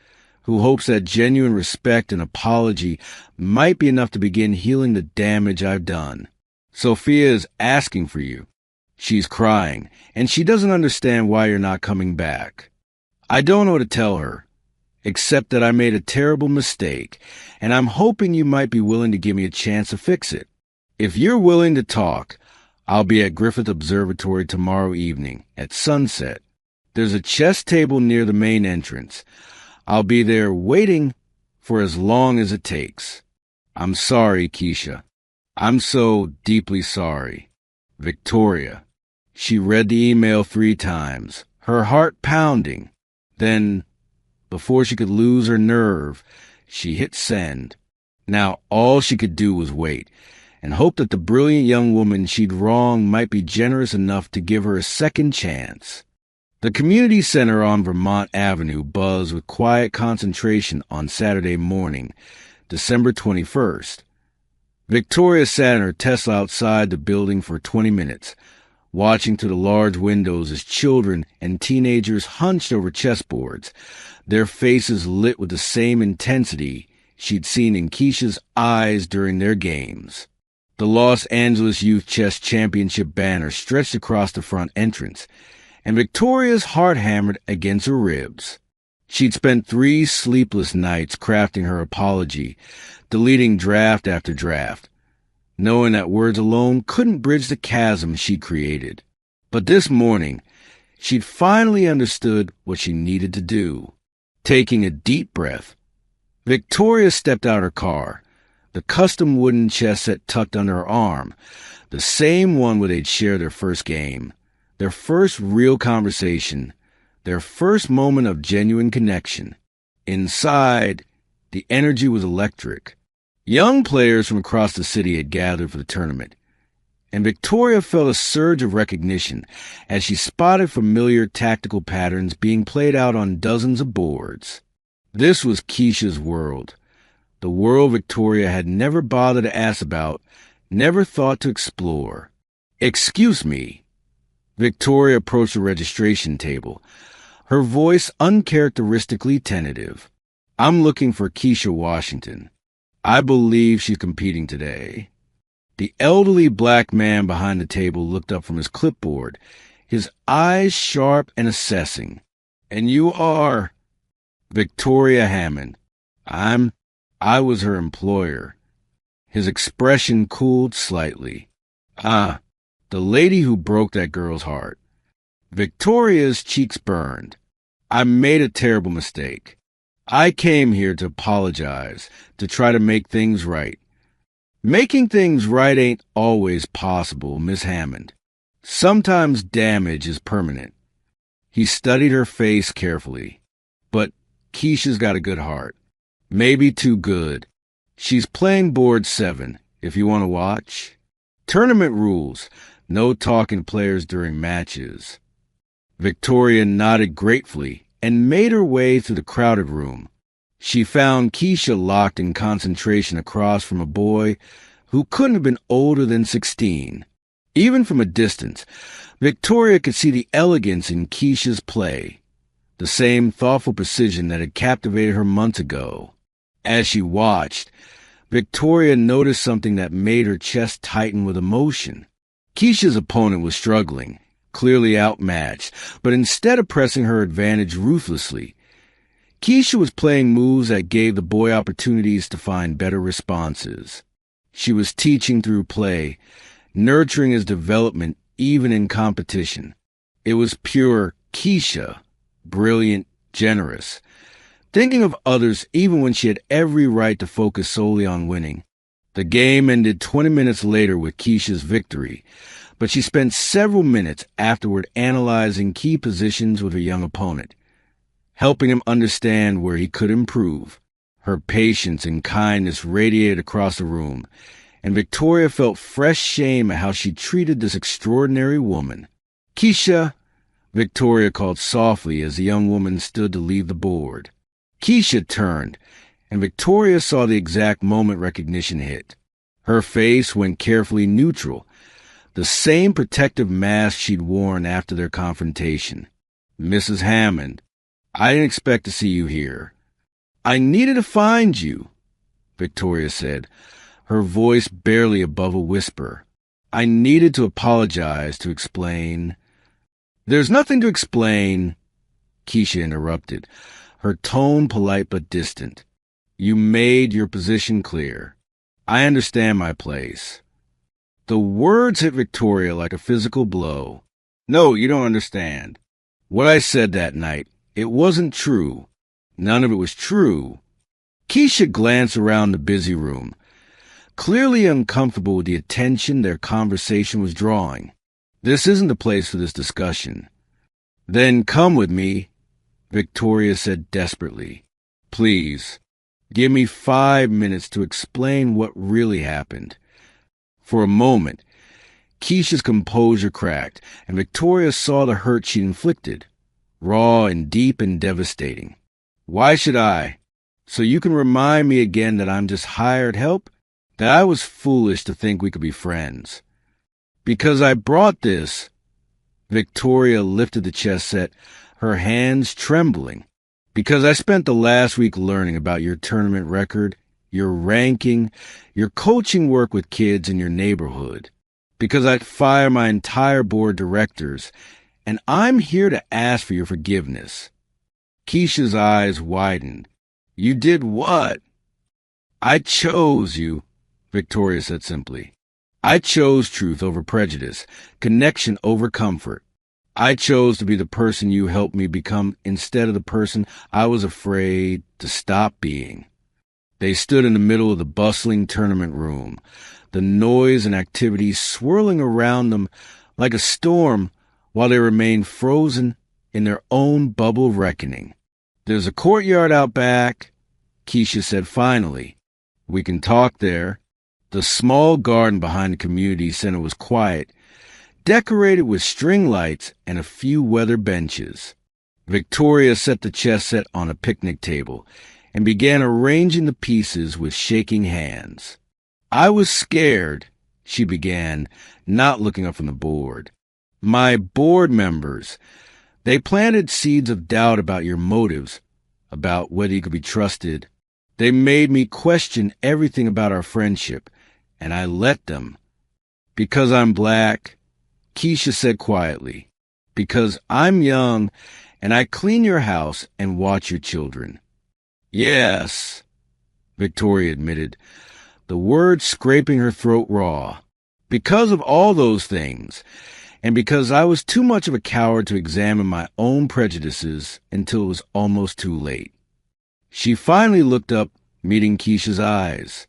who hopes that genuine respect and apology might be enough to begin healing the damage I've done. Sophia is asking for you. She's crying, and she doesn't understand why you're not coming back. I don't know what to tell her, except that I made a terrible mistake, and I'm hoping you might be willing to give me a chance to fix it. If you're willing to talk, I'll be at Griffith Observatory tomorrow evening at sunset. There's a chess table near the main entrance. I'll be there waiting for as long as it takes. I'm sorry, Keisha. I'm so deeply sorry. Victoria. She read the email 3 times, her heart pounding. Then, before she could lose her nerve, she hit send. Now all she could do was wait, and hope that the brilliant young woman she'd wronged might be generous enough to give her a second chance. The community center on Vermont Avenue buzzed with quiet concentration on Saturday morning, December 21st. Victoria sat in her Tesla outside the building for 20 minutes, watching through the large windows as children and teenagers hunched over chessboards, their faces lit with the same intensity she'd seen in Keisha's eyes during their games. The Los Angeles Youth Chess Championship banner stretched across the front entrance, and Victoria's heart hammered against her ribs. She'd spent 3 sleepless nights crafting her apology, deleting draft after draft, knowing that words alone couldn't bridge the chasm she created. But this morning, she'd finally understood what she needed to do. Taking a deep breath, Victoria stepped out her car, the custom wooden chess set tucked under her arm, the same one where they'd shared their first game, their first real conversation, their first moment of genuine connection. Inside, the energy was electric. Young players from across the city had gathered for the tournament, and Victoria felt a surge of recognition as she spotted familiar tactical patterns being played out on dozens of boards. This was Keisha's world, the world Victoria had never bothered to ask about, never thought to explore. "Excuse me." Victoria approached the registration table, her voice uncharacteristically tentative. "I'm looking for Keisha Washington. I believe she's competing today." The elderly black man behind the table looked up from his clipboard, his eyes sharp and assessing. "And you are?" "Victoria Hammond. I was her employer." His expression cooled slightly. "Ah, the lady who broke that girl's heart." Victoria's cheeks burned. "I made a terrible mistake. I came here to apologize, to try to make things right." "Making things right ain't always possible, Miss Hammond. Sometimes damage is permanent." He studied her face carefully. "But Keisha's got a good heart. Maybe too good. She's playing board 7, if you want to watch. Tournament rules. No talking to players during matches." Victoria nodded gratefully and made her way through the crowded room. She found Keisha locked in concentration across from a boy who couldn't have been older than 16. Even from a distance, Victoria could see the elegance in Keisha's play, the same thoughtful precision that had captivated her months ago. As she watched, Victoria noticed something that made her chest tighten with emotion. Keisha's opponent was struggling, clearly outmatched, but instead of pressing her advantage ruthlessly, Keisha was playing moves that gave the boy opportunities to find better responses. She was teaching through play, nurturing his development even in competition. It was pure Keisha, brilliant, generous, thinking of others even when she had every right to focus solely on winning. The game ended 20 minutes later with Keisha's victory, but she spent several minutes afterward analyzing key positions with her young opponent, helping him understand where he could improve. Her patience and kindness radiated across the room, and Victoria felt fresh shame at how she treated this extraordinary woman. "Keisha," Victoria called softly as the young woman stood to leave the board. Keisha turned, and Victoria saw the exact moment recognition hit. Her face went carefully neutral, the same protective mask she'd worn after their confrontation. "Mrs. Hammond, I didn't expect to see you here." "I needed to find you," Victoria said, her voice barely above a whisper. "I needed to apologize, to explain." "There's nothing to explain," Keisha interrupted, her tone polite but distant. "You made your position clear. I understand my place." The words hit Victoria like a physical blow. "No, you don't understand. What I said that night, it wasn't true. None of it was true." Keisha glanced around the busy room, clearly uncomfortable with the attention their conversation was drawing. "This isn't the place for this discussion." "Then come with me," Victoria said desperately. "Please, give me 5 minutes to explain what really happened." For a moment, Keisha's composure cracked, and Victoria saw the hurt she'd inflicted, raw and deep and devastating. "Why should I? So you can remind me again that I'm just hired help? That I was foolish to think we could be friends?" "Because I brought this." Victoria lifted the chess set, her hands trembling. "Because I spent the last week learning about your tournament record, your ranking, your coaching work with kids in your neighborhood. Because I'd fire my entire board of directors, and I'm here to ask for your forgiveness." Keisha's eyes widened. "You did what?" "I chose you," Victoria said simply. "I chose truth over prejudice, connection over comfort. I chose to be the person you helped me become instead of the person I was afraid to stop being. They stood in the middle of the bustling tournament room, the noise and activity swirling around them like a storm while they remained frozen in their own bubble of reckoning. "There's a courtyard out back," Keisha said finally. "We can talk there." The small garden behind the community center was quiet, decorated with string lights and a few weather benches. Victoria set the chess set on a picnic table and began arranging the pieces with shaking hands. "I was scared," she began, not looking up from the board. "My board members, they planted seeds of doubt about your motives, about whether you could be trusted. They made me question everything about our friendship, and I let them. Because I'm black," Keisha said quietly, "because I'm young, and I clean your house and watch your children." "Yes," Victoria admitted, the words scraping her throat raw. "Because of all those things, and because I was too much of a coward to examine my own prejudices until it was almost too late." She finally looked up, meeting Keisha's eyes.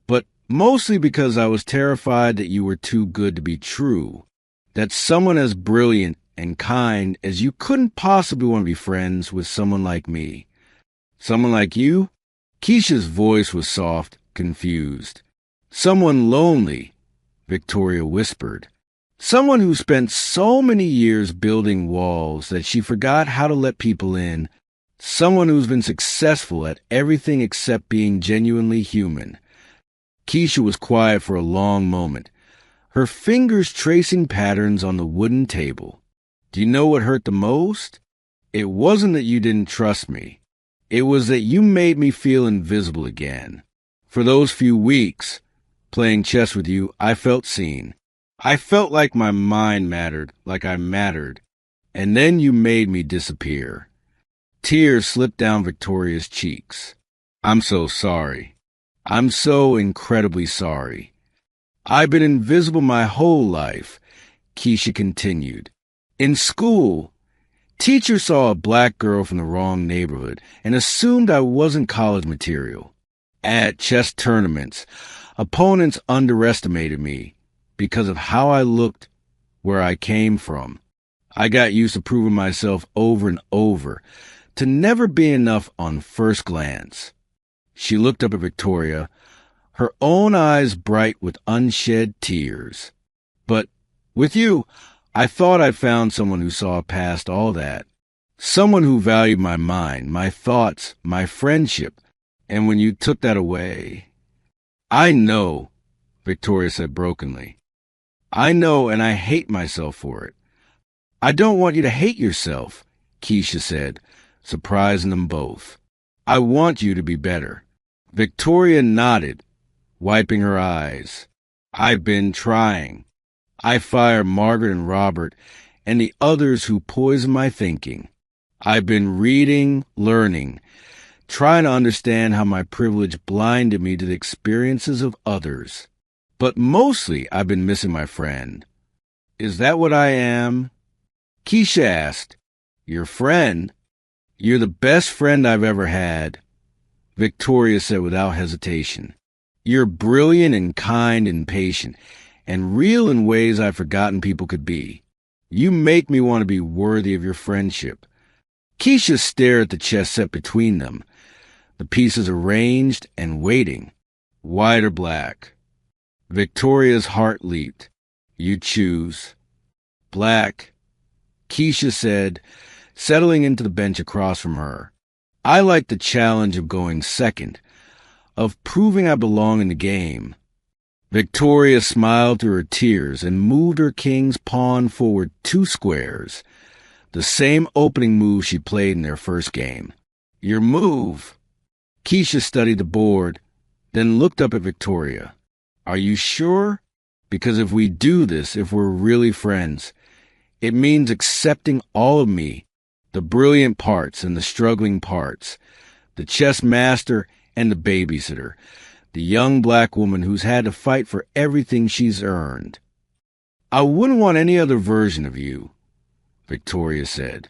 "But mostly because I was terrified that you were too good to be true, that someone as brilliant and kind as you couldn't possibly want to be friends with someone like me." "Someone like you?" Keisha's voice was soft, confused. "Someone lonely," Victoria whispered. "Someone who spent so many years building walls that she forgot how to let people in. Someone who's been successful at everything except being genuinely human." Keisha was quiet for a long moment, her fingers tracing patterns on the wooden table. "Do you know what hurt the most? It wasn't that you didn't trust me. It was that you made me feel invisible again. For those few weeks, playing chess with you, I felt seen. I felt like my mind mattered, like I mattered. And then you made me disappear." Tears slipped down Victoria's cheeks. "I'm so sorry. I'm so incredibly sorry. I've been invisible my whole life," Keisha continued. "In school, teachers saw a black girl from the wrong neighborhood and assumed I wasn't college material. At chess tournaments, opponents underestimated me because of how I looked, where I came from. I got used to proving myself over and over, to never be enough on first glance." She looked up at Victoria, her own eyes bright with unshed tears. "But with you, I thought I'd found someone who saw past all that. Someone who valued my mind, my thoughts, my friendship. And when you took that away—" "I know," Victoria said brokenly. "I know, and I hate myself for it." "I don't want you to hate yourself," Keisha said, surprising them both. "I want you to be better." Victoria nodded, wiping her eyes. "I've been trying. I fired Margaret and Robert and the others who poisoned my thinking. I've been reading, learning, trying to understand how my privilege blinded me to the experiences of others. But mostly I've been missing my friend." "Is that what I am?" Keisha asked. "Your friend? You're the best friend I've ever had," Victoria said without hesitation. "You're brilliant and kind and patient, and real in ways I've forgotten people could be. You make me want to be worthy of your friendship." Keisha stared at the chess set between them, the pieces arranged and waiting, white or black. Victoria's heart leaped. "You choose." "Black," Keisha said, settling into the bench across from her. "I like the challenge of going second, of proving I belong in the game." Victoria smiled through her tears and moved her king's pawn forward 2 squares, the same opening move she played in their first game. "Your move." Keisha studied the board, then looked up at Victoria. "Are you sure? Because if we do this, if we're really friends, it means accepting all of me, the brilliant parts and the struggling parts, the chess master and the babysitter, the young black woman who's had to fight for everything she's earned. I wouldn't want any other version of you." Victoria said.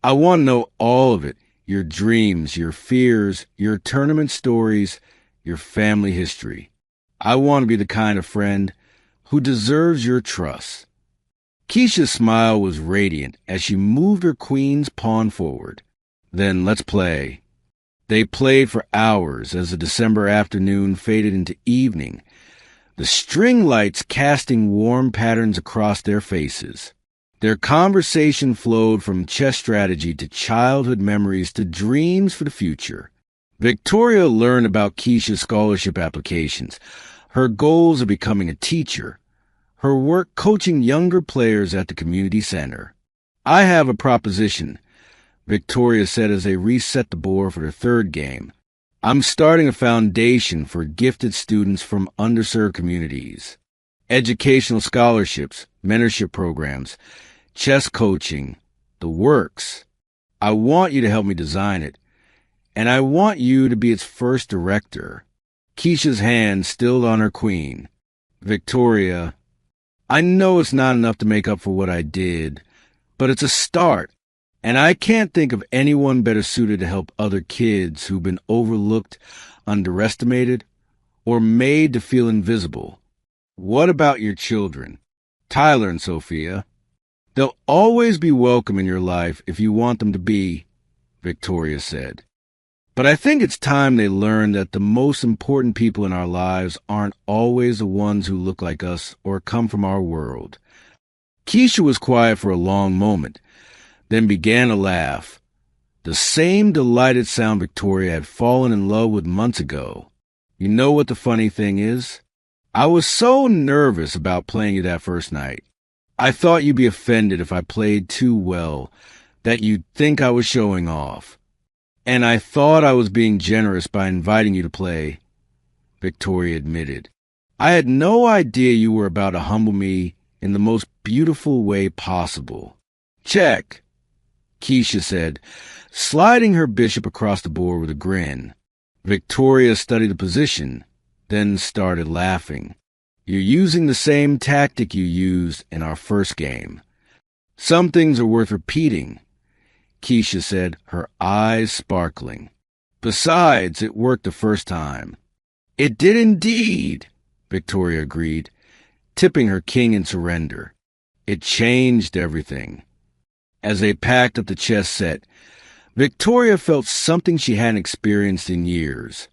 I want to know all of it. Your dreams, your fears, your tournament stories, your family history. I want to be the kind of friend who deserves your trust. Keisha's smile was radiant as she moved her queen's pawn forward. Then let's play. They played for hours as the December afternoon faded into evening, the string lights casting warm patterns across their faces. Their conversation flowed from chess strategy to childhood memories to dreams for the future. Victoria learned about Keisha's scholarship applications, her goals of becoming a teacher, her work coaching younger players at the community center. I have a proposition, Victoria said as they reset the board for their third game. I'm starting a foundation for gifted students from underserved communities. Educational scholarships, mentorship programs, chess coaching, the works. I want you to help me design it, and I want you to be its first director. Keisha's hand stilled on her queen. Victoria, I know it's not enough to make up for what I did, but it's a start, and I can't think of anyone better suited to help other kids who've been overlooked, underestimated, or made to feel invisible. What about your children, Tyler and Sophia? They'll always be welcome in your life if you want them to be, Victoria said. But I think it's time they learn that the most important people in our lives aren't always the ones who look like us or come from our world. Keisha was quiet for a long moment, then began to laugh. The same delighted sound Victoria had fallen in love with months ago. You know what the funny thing is? I was so nervous about playing you that first night. I thought you'd be offended if I played too well, that you'd think I was showing off. And I thought I was being generous by inviting you to play, Victoria admitted. I had no idea you were about to humble me in the most beautiful way possible. Check, Keisha said, sliding her bishop across the board with a grin. Victoria studied the position, then started laughing. You're using the same tactic you used in our first game. Some things are worth repeating, Keisha said, her eyes sparkling. Besides, it worked the first time. It did indeed, Victoria agreed, tipping her king in surrender. It changed everything. As they packed up the chess set, Victoria felt something she hadn't experienced in years.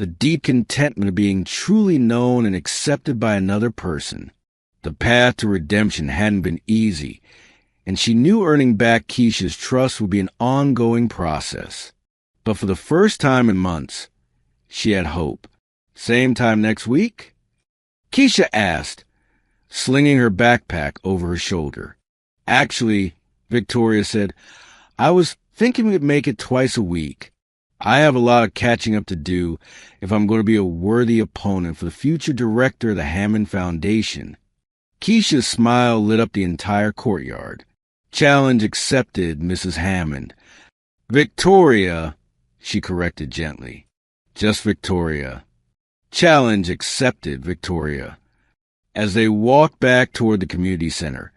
The deep contentment of being truly known and accepted by another person. The path to redemption hadn't been easy, and she knew earning back Keisha's trust would be an ongoing process. But for the first time in months, she had hope. Same time next week? Keisha asked, slinging her backpack over her shoulder. Actually, Victoria said, I was thinking we'd make it twice a week. I have a lot of catching up to do if I'm going to be a worthy opponent for the future director of the Hammond Foundation. Keisha's smile lit up the entire courtyard. Challenge accepted, Mrs. Hammond. Victoria, she corrected gently. Just Victoria. Challenge accepted, Victoria. As they walked back toward the community center,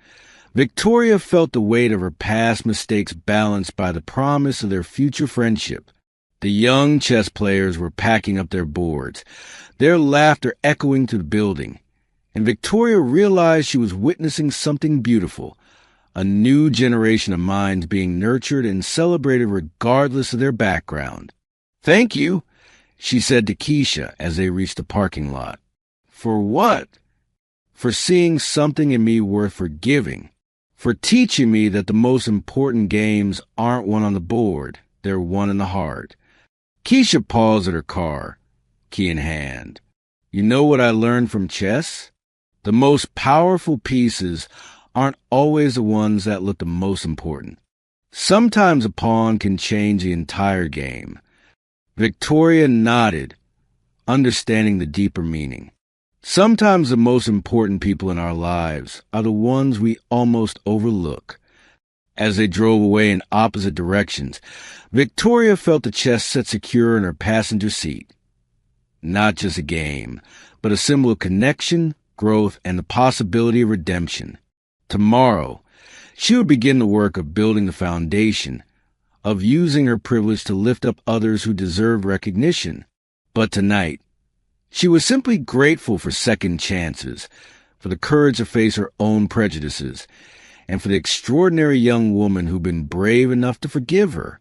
Victoria felt the weight of her past mistakes balanced by the promise of their future friendship. The young chess players were packing up their boards, their laughter echoing through the building, and Victoria realized she was witnessing something beautiful, a new generation of minds being nurtured and celebrated regardless of their background. Thank you, she said to Keisha as they reached the parking lot. For what? For seeing something in me worth forgiving, for teaching me that the most important games aren't won on the board, they're won in the heart. Keisha paused at her car, key in hand. You know what I learned from chess? The most powerful pieces aren't always the ones that look the most important. Sometimes a pawn can change the entire game. Victoria nodded, understanding the deeper meaning. Sometimes the most important people in our lives are the ones we almost overlook. As they drove away in opposite directions, Victoria felt the chest set secure in her passenger seat. Not just a game, but a symbol of connection, growth, and the possibility of redemption. Tomorrow, She would begin the work of building the foundation, of using her privilege to lift up others who deserve recognition. But tonight, she was simply grateful for second chances, for the courage to face her own prejudices, and for the extraordinary young woman who'd been brave enough to forgive her.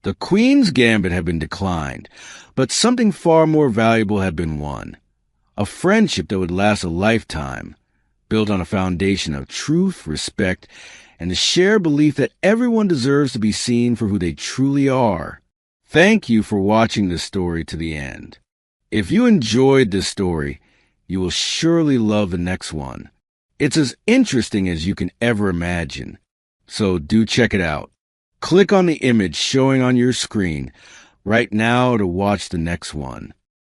The Queen's Gambit had been declined, but something far more valuable had been won. A friendship that would last a lifetime, built on a foundation of truth, respect, and the shared belief that everyone deserves to be seen for who they truly are. Thank you for watching this story to the end. If you enjoyed this story, you will surely love the next one. It's as interesting as you can ever imagine. So do check it out. Click on the image showing on your screen right now to watch the next one.